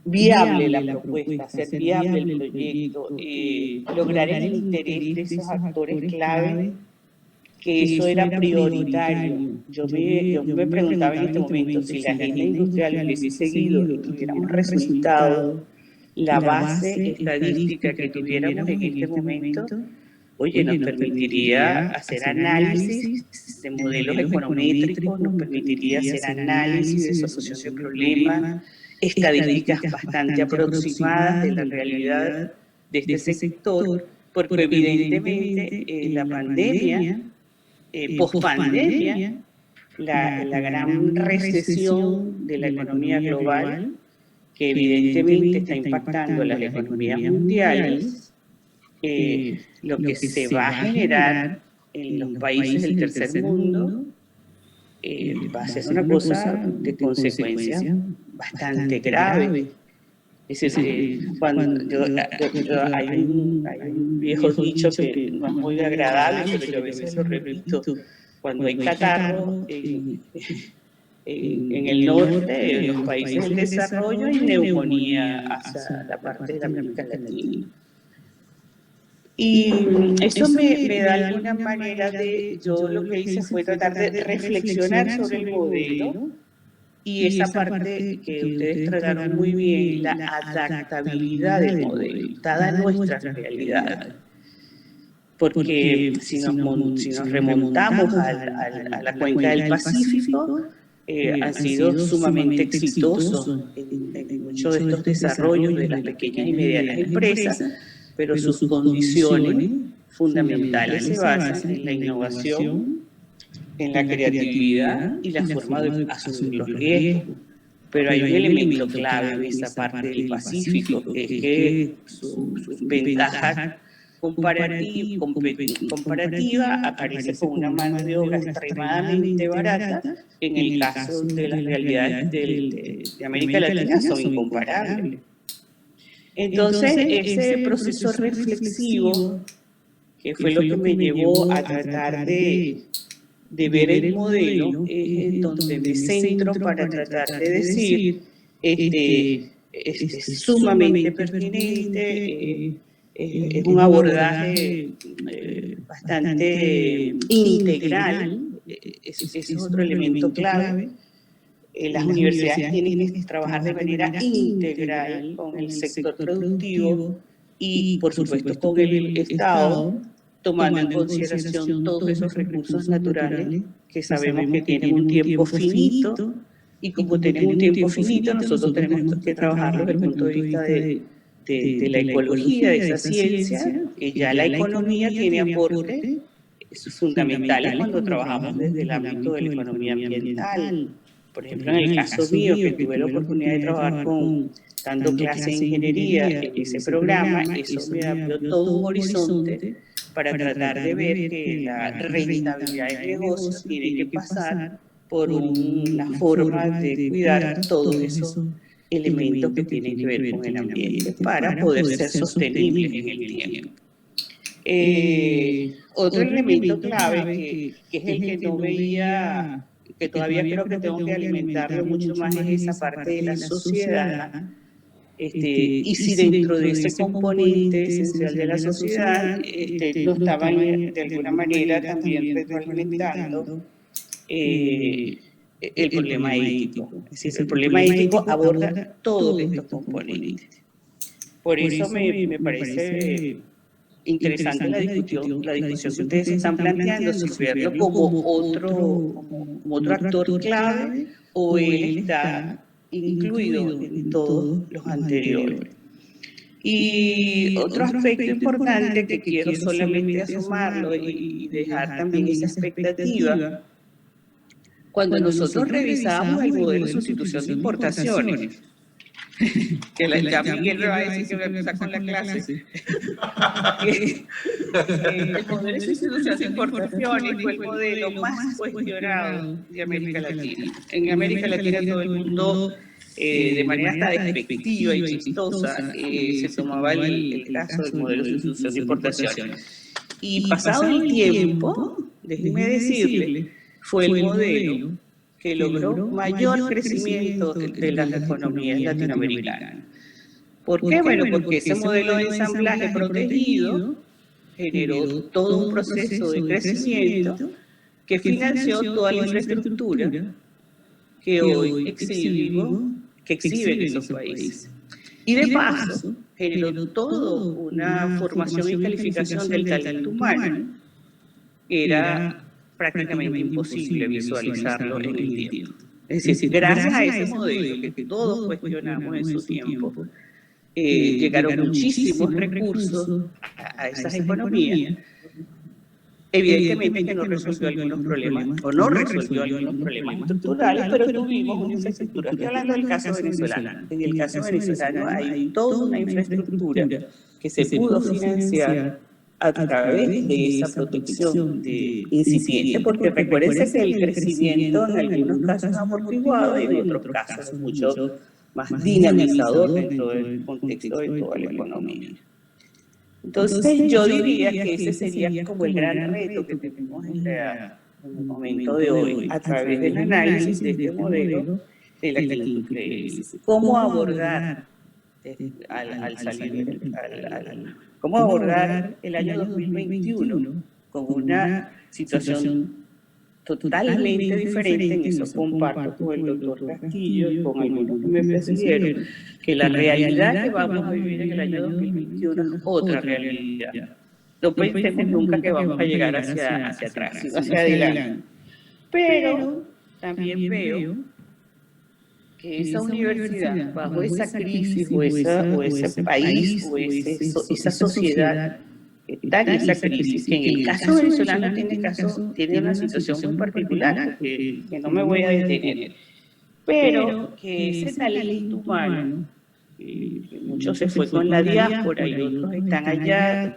viable la propuesta, hacer viable el proyecto, lograr el interés de esos actores clave, que eso era prioritario. Yo me preguntaba en este momento si la agenda industrial hubiese seguido y tuviéramos resultado, la base estadística que tuviéramos en este momento, oye, nos permitiría hacer análisis de modelos econométricos, nos permitiría hacer análisis de solución de problemas, estadísticas bastante aproximadas de la realidad de este sector, porque evidentemente la pandemia, pospandemia, la gran recesión de la economía global, que evidentemente está impactando las economías mundiales, lo que se va a generar en los países del tercer mundo va a ser una cosa de consecuencias bastante grave. Es decir, hay un viejo dicho que no es muy agradable, pero yo a veces lo repito: cuando hay catarro en el norte, en los países del desarrollo, hay neumonía hacia la parte de la América Latina. Y eso me da alguna manera de, yo lo que hice fue tratar de reflexionar sobre el modelo y esa parte que ustedes trataron muy bien, la adaptabilidad del modelo, dada nuestra realidad. Porque si nos remontamos a la cuenca del Pacífico, han sido sumamente exitosos en muchos de estos desarrollos de las pequeñas y medianas empresas, pero sus condiciones fundamentales se basan en la innovación, en la creatividad y la forma de asumir los riesgos. Pero hay un elemento clave en esa parte del Pacífico, que es que sus ventajas comparativa aparece con una mano de obra extremadamente barata. En el caso de las realidades de América Latina son incomparables. Entonces, ese proceso reflexivo, que fue lo que me llevó a tratar de ver el modelo, es donde me centro para tratar de decir, es sumamente pertinente, es un abordaje bastante integral, ese es otro elemento clave. Las universidades tienen que trabajar de manera integral con el sector productivo y, por supuesto, con el Estado, tomando en consideración todos esos recursos naturales que sabemos que tienen un tiempo finito, y como tienen un tiempo finito, nosotros tenemos que trabajarlo desde el punto de vista de la ecología, de esa ciencia, que ya la economía tiene aportes fundamentales cuando trabajamos desde el ámbito de la economía ambiental. Por ejemplo, en el caso mío, que tuve la oportunidad de trabajar dando clases de ingeniería en ese programa, eso me abrió todo un horizonte para tratar de ver que la rentabilidad del negocio tiene que pasar por una forma de cuidar todos esos elementos que tienen que ver con el ambiente para poder ser sostenibles en el tiempo. Otro elemento clave que es el que no veía, que todavía creo que tengo que alimentarlo mucho más, es esa parte de la sociedad. Y si dentro de ese componente esencial de la sociedad no estaban de alguna manera también retroalimentando el problema ético. Es decir, el problema ético aborda todos estos componentes. Por eso me parece interesante la discusión que ustedes están planteando, si verlo como otro actor clave o él está incluido en todos los anteriores. Y otro aspecto importante que quiero solamente asomarlo y dejar también esa expectativa, cuando nosotros revisamos el modelo de sustitución de importaciones, que ya Miguel me va a decir que voy a empezar con la clase. El modelo de sustitución de importaciones fue el modelo más cuestionado de América Latina. En América Latina todo el mundo, de manera hasta despectiva y chistosa, se tomaba el caso del modelo de sustitución de importaciones. Y pasado el tiempo, déjenme decirle, fue el modelo que logró mayor crecimiento de las economías latinoamericanas. ¿Por qué? Bueno, porque ese modelo de ensamblaje protegido generó todo un proceso de crecimiento que financió toda la infraestructura que hoy exhiben esos países. Y de paso, generó toda una formación y calificación del talento humano. Era prácticamente imposible visualizarlo en el tiempo. Es decir, gracias a ese modelo que todos cuestionamos en su tiempo, llegaron muchísimos recursos a esas economías. Evidentemente que no resolvió algunos problemas, o no resolvió algunos problemas estructurales, pero tuvimos una infraestructura. Estoy hablando del caso venezolano. En el caso venezolano hay toda una infraestructura que se pudo financiar a través de esa protección de incipiente, porque recuérdense que el crecimiento en algunos casos es amortiguado y en otros casos es mucho más dinamizador dentro del contexto de toda la economía. Entonces yo diría que ese sería como el gran reto que tenemos en el momento de hoy, a través del análisis de este modelo de la actitud crediticia. ¿Cómo abordar cómo abordar el año 2021 con una situación totalmente diferente? En eso comparto con el doctor Castillo y con algunos que me precedieron, que la realidad que vamos a vivir en el año 2021 es otra realidad. No pensemos nunca que vamos a llegar hacia atrás, sino hacia adelante. Pero también veo que esa universidad, bajo esa crisis o ese país o esa sociedad que está en esa crisis, que en el caso venezolano tiene una situación muy particular, que no me voy a detener, pero que ese talento humano, muchos se fue con la diáspora y otros están allá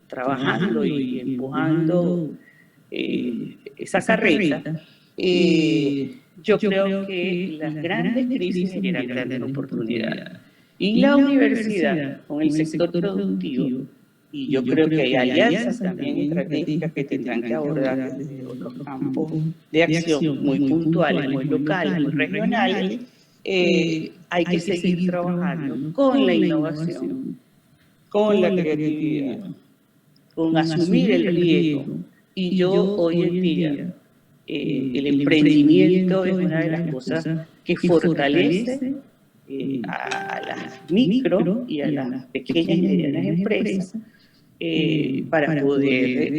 trabajando y empujando esa carreta. Yo creo que las grandes crisis generan grandes oportunidades. Y la universidad, con el sector productivo, y yo creo que hay alianzas también estratégicas que tendrán que abordar desde otros campos de acción muy puntuales, muy locales, muy regionales. Hay que seguir trabajando con la innovación, con la creatividad, con asumir el riesgo. Y yo hoy en día, el emprendimiento es una de las cosas que fortalece a las micro y a las pequeñas y medianas empresas para poder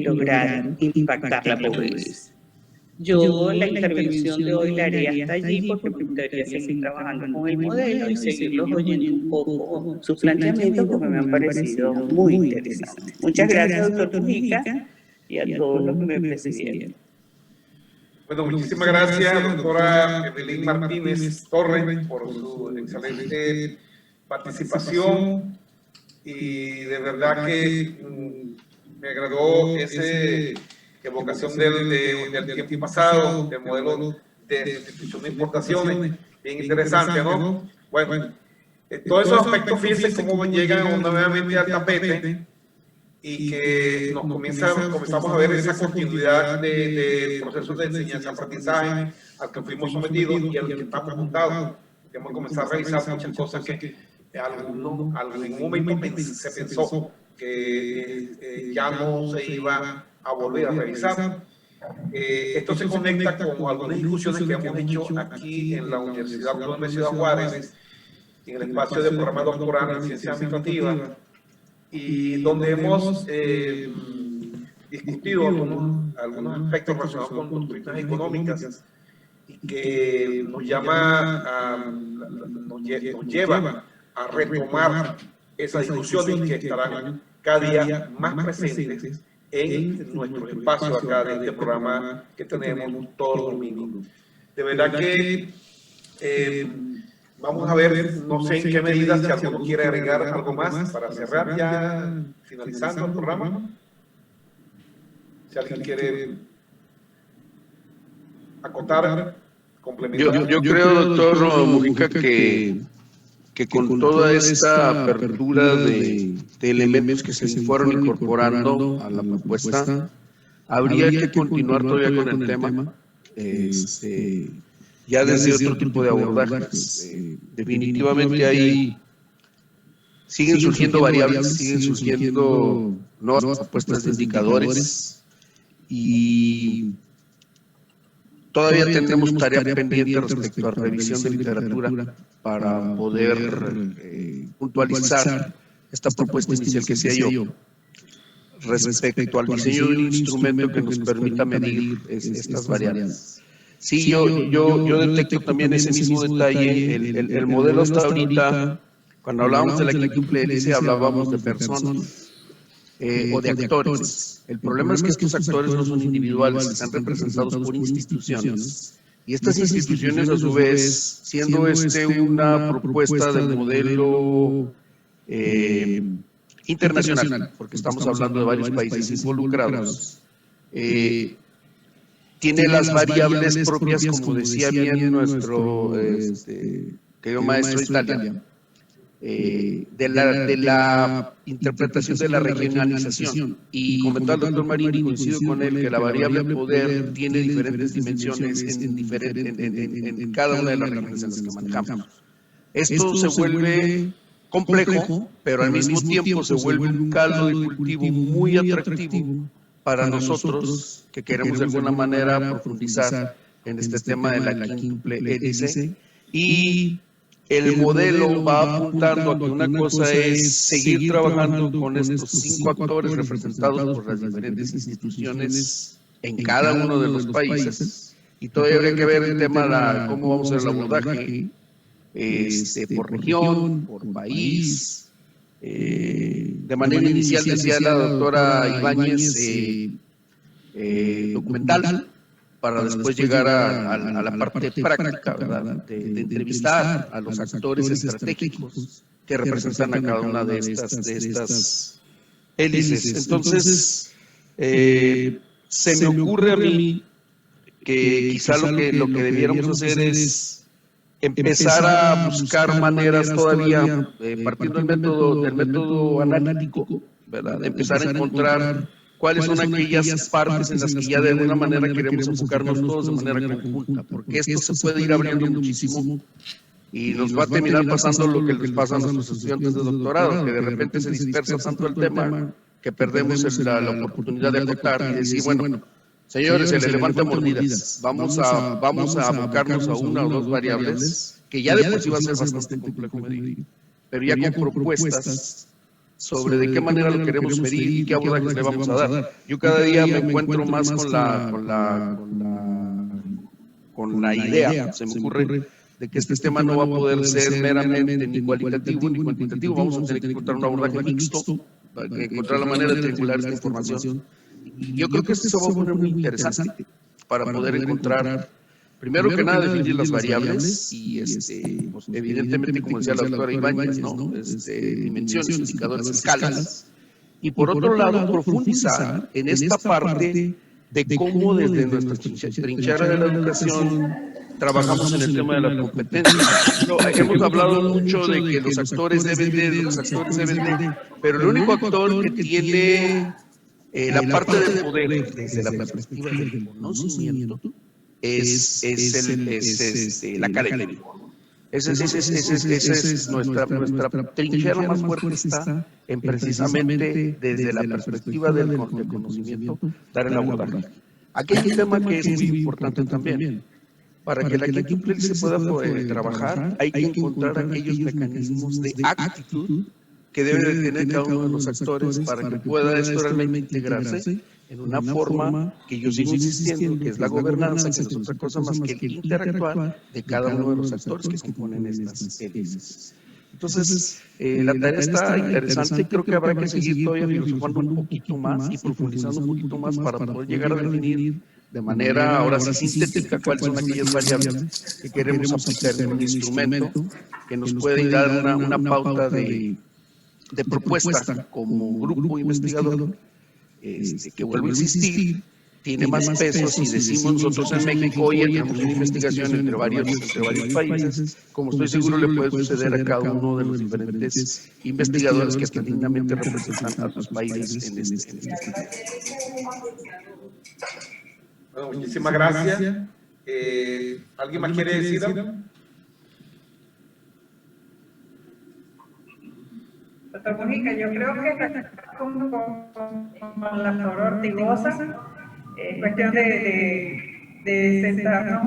lograr impactar la pobreza. Yo la intervención de hoy la haré hasta allí porque me gustaría seguir trabajando con el modelo y seguirlos oyendo un poco sus planteamientos porque me han parecido muy interesantes. Muchas gracias, doctor Mujica, y a todos los que me precedieron. Bueno, muchísimas gracias, doctora Evelyn Martínez Torres, por su excelente participación y de verdad que me agradó esa evocación del tiempo pasado, del modelo de sustitución de importaciones, bien interesante, ¿no? Bueno, todos esos aspectos, fíjense cómo llegan nuevamente al tapete y que comenzamos a ver esa continuidad de procesos de enseñanza-aprendizaje al que fuimos sometidos y a los que estamos montados. Tenemos que comenzar a revisar muchas cosas que en algún momento se pensó que ya no se iba a volver a revisar. Esto se conecta con algunas discusiones que hemos hecho aquí en la Universidad Autónoma de Ciudad Juárez, en el espacio del programa doctoral en Ciencias Administrativas, y donde hemos discutido algunos aspectos relacionados con doctrinas económicas y que nos lleva a retomar esas discusiones que estarán cada día más presentes en nuestro espacio acá de este programa que tenemos todos los domingos. De verdad que vamos a ver, no sé en qué medida, si alguno quiere agregar algo más para cerrar ya, finalizando el programa. Si alguien quiere acotar, complementar. Yo creo, doctor Mujica, que con toda esta apertura de elementos que se fueron incorporando a la propuesta, habría que continuar todavía con el tema. Ya desde otro tipo de abordajes. Definitivamente ahí siguen surgiendo variables, siguen surgiendo nuevas propuestas de indicadores y Todavía tendremos tarea pendiente respecto a revisión de literatura para poder puntualizar esta propuesta inicial que hacía yo respecto al diseño de un instrumento que nos permita medir estas variables. Sí, yo detecto también ese mismo detalle. El modelo hasta ahorita, cuando hablábamos de la quíntuple hélice, hablábamos de personas o de actores. El problema es que estos actores no son individuales, están representados por instituciones. Y estas instituciones, a su vez, siendo una propuesta de modelo internacional, porque estamos hablando de varios países involucrados, tiene las variables propias, como decía bien nuestro querido maestro Italia, de la interpretación de la regionalización. Y comentó el doctor Marín, y coincido con él, que la variable poder tiene diferentes dimensiones en cada una de las regiones en las que manejamos. Esto se vuelve complejo, pero al mismo tiempo se vuelve un caldo de cultivo muy atractivo para nosotros que queremos de alguna manera profundizar en este tema de la quíntuple hélice. Y el modelo va apuntando a que una cosa es seguir trabajando con estos 5 actores representados por las diferentes instituciones en cada uno de los países, y todavía habría que ver el tema de cómo vamos a hacer el abordaje por región, por país. De manera inicial, decía la doctora Ibáñez, documental, para después llegar a la parte práctica, ¿verdad? De entrevistar a los actores estratégicos que representan a cada una de estas hélices. Entonces, se me ocurre a mí que quizá lo que debiéramos hacer es empezar a buscar maneras todavía, partiendo del método analítico, ¿verdad? Empezar a encontrar cuáles son aquellas partes en las que ya de alguna manera queremos enfocarnos todos de manera conjunta, porque esto se puede ir abriendo muchísimo y nos va a terminar pasando lo que les pasa a nuestros estudiantes de doctorado, que de repente se dispersa tanto el tema que perdemos la oportunidad de acotar y decir, bueno, señores, se le levanta mordidas, vamos a abocarnos a una o dos variables, que ya de por sí va a ser bastante complejo medir, pero ya con propuestas sobre de qué manera lo queremos medir y qué abordajes le vamos a dar. Yo cada día me encuentro más con la idea, se me ocurre, de que este tema no va a poder ser meramente ni cualitativo ni cuantitativo, vamos a tener que encontrar un abordaje mixto, para encontrar la manera de triangular esta información. Y yo creo que esto se va a poner muy interesante para poder encontrar, primero que nada, definir las variables y, pues, evidentemente, como decía la doctora Ibáñez, ¿no? Dimensiones, indicadores, escalas. Y por otro lado, profundizar en esta parte de cómo desde nuestra trinchera de la educación trabajamos en el tema de la competencia. No, hemos hablado mucho de que los actores deben de, pero el único actor que tiene la parte del poder desde la perspectiva del conocimiento es la academia. Esa es nuestra trinchera más fuerte, está en precisamente desde la perspectiva del conocimiento dar el abordaje. Aquí hay un tema que es muy importante también. Para que la quíntuple hélice se pueda trabajar, hay que encontrar aquellos mecanismos de actitud que debe de tener cada uno de los actores para que pueda esto realmente integrarse en una forma que yo sigo insistiendo, que es la gobernanza, que no es otra cosa más que el interactuar de cada uno de los actores que componen estas hélices. Entonces, la tarea está interesante y creo que habrá que seguir todavía filosofando un poquito más y profundizando un poquito más para poder llegar a definir de manera ahora sí sintética cuáles son aquellas variables que queremos aplicar en un instrumento que nos puede dar una pauta de propuesta como grupo investigador, que vuelvo a insistir, tiene más peso si decimos nosotros en México, oye, tenemos una investigación entre varios países, como estoy seguro le puede suceder a cada uno de los diferentes investigadores que tan dignamente representan a sus países en este Bueno, muchísimas gracias. ¿Alguien más quiere decir algo? Doctor Mojica, yo creo que está con la flor ortigosa, es cuestión de de sentarnos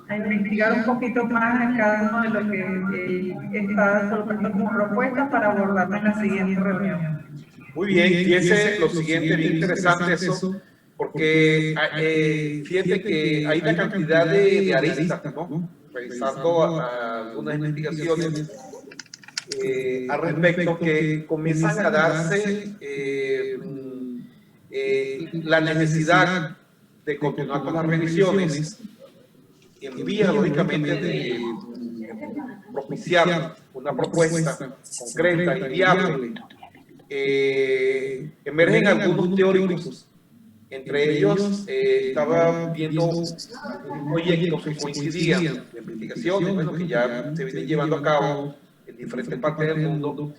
a investigar un poquito más en cada uno de los que está soltando como propuestas para abordarla en la siguiente reunión. Muy bien, fíjese lo siguiente, bien interesante eso, porque fíjate que hay una cantidad de aristas, ¿no? Revisando algunas investigaciones al respecto que comienzan a darse la necesidad de continuar con las revisiones en vía, lógicamente, de propiciar una propuesta concreta y viable. Emergen algunos teóricos, entre ellos estaba viendo proyectos que coincidían de investigaciones, bueno, que ya se vienen llevando a cabo en diferentes partes del mundo,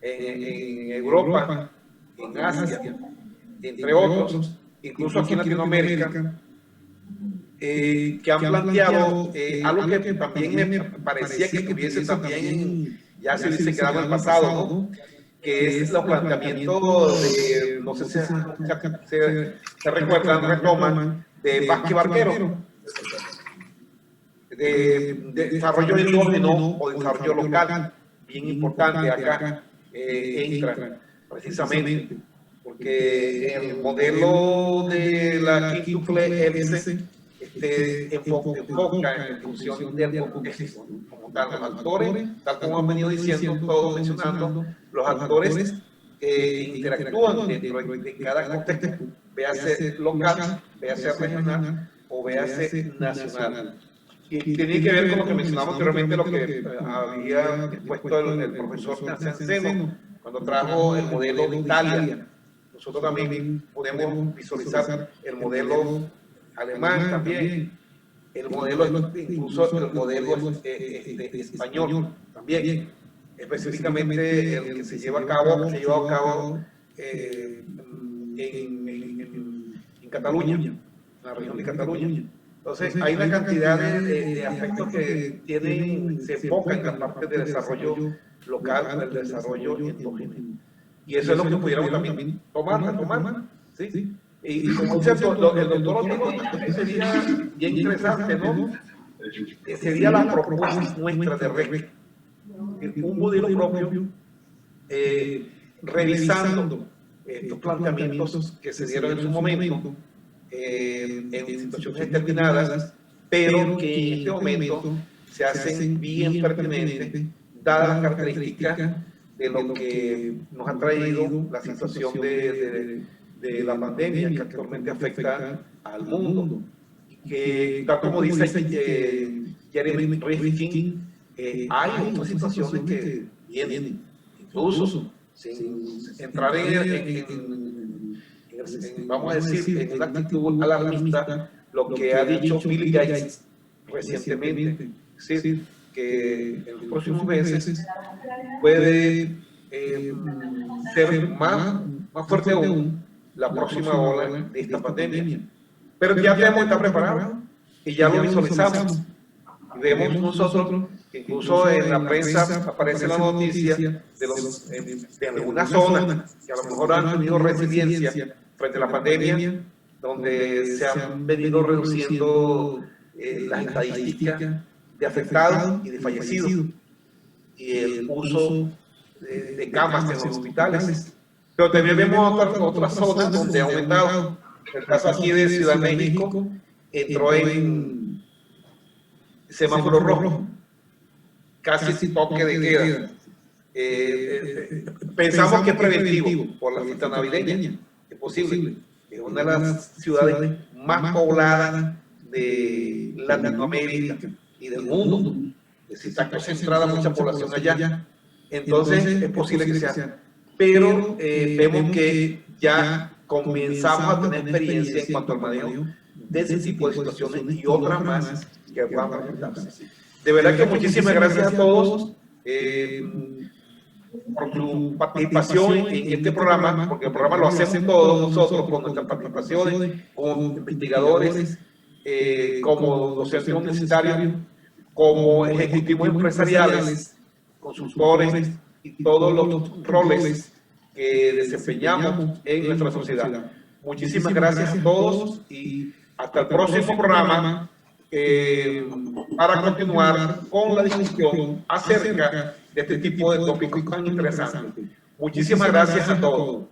en Europa, en Asia, entre otros, incluso aquí en Latinoamérica, que han planteado algo que también me parecía que estuviese también, ya se hubiese quedado en el pasado, ¿no? Que es los planteamientos de, no sé si se recuerdan, retoman, de Vázquez Barquero, de desarrollo endógeno o desarrollo local, bien importante acá, entra precisamente, porque el modelo de la quíntuple hélice enfoca en función del contexto, como tal, los actores, tal como han venido diciendo, todos mencionando, los actores interactúan dentro de cada contexto, véase local, véase regional o véase nacional. Y tiene que ver con lo que mencionamos anteriormente, lo que había expuesto el profesor Seno cuando trajo el modelo de Italia. Nosotros también podemos visualizar el modelo alemán también, el modelo, incluso el modelo español también, específicamente el que se lleva a cabo, en Cataluña, en la región de Cataluña. Entonces, hay una cantidad de aspectos que se enfocan en la parte del desarrollo local, del desarrollo endógeno. Y eso es lo que pudiéramos también tomar, ¿sí? Y como dice el doctor Ortego, sería bien interesante, ¿no? Sería la propuesta nuestra de REC, un modelo propio, revisando estos planteamientos que se dieron en su momento, en situaciones determinadas, pero que en este momento se hacen bien pertinentes, dadas las características de lo que nos ha traído la situación de la pandemia que actualmente afecta al mundo. Que, tal como dice Jeremy Rifkin, hay otras situaciones que vienen, incluso sin entrar vamos a decir, en una actitud alarmista, lo que ha dicho Bill Gates recientemente, ¿sí? Que en los próximos meses puede ser más fuerte aún la próxima ola de esta pandemia. Pero ya tenemos que estar preparados y ya lo visualizamos. Y vemos nosotros, incluso en la prensa aparece la noticia de algunas zonas que a lo mejor han tenido resiliencia frente a la pandemia, donde se han venido reduciendo las estadísticas de afectados y de fallecidos, y el uso de camas en los hospitales. Pero también vemos otras zonas donde ha aumentado. El caso aquí de Ciudad de México entró en semáforo rojo, casi toque de queda. Pensamos que es preventivo por la fiesta navideña, es posible. Es una de las ciudades más pobladas de Latinoamérica y del mundo. Está concentrada mucha población allá. Entonces es posible que sea. Pero vemos que ya comenzamos a tener experiencia en cuanto al manejo de ese tipo de situaciones y otras más que van a presentarse. De verdad que muchísimas gracias a todos por su participación en este programa, porque el programa lo hacemos todos nosotros con nuestras participaciones, como investigadores, como docentes universitarios, como ejecutivos empresariales, consultores y todos los roles que desempeñamos en nuestra sociedad. Muchísimas gracias a todos y hasta el próximo programa para continuar con la discusión acerca de este tipo de tópicos tan interesantes. Muchísimas gracias a todos.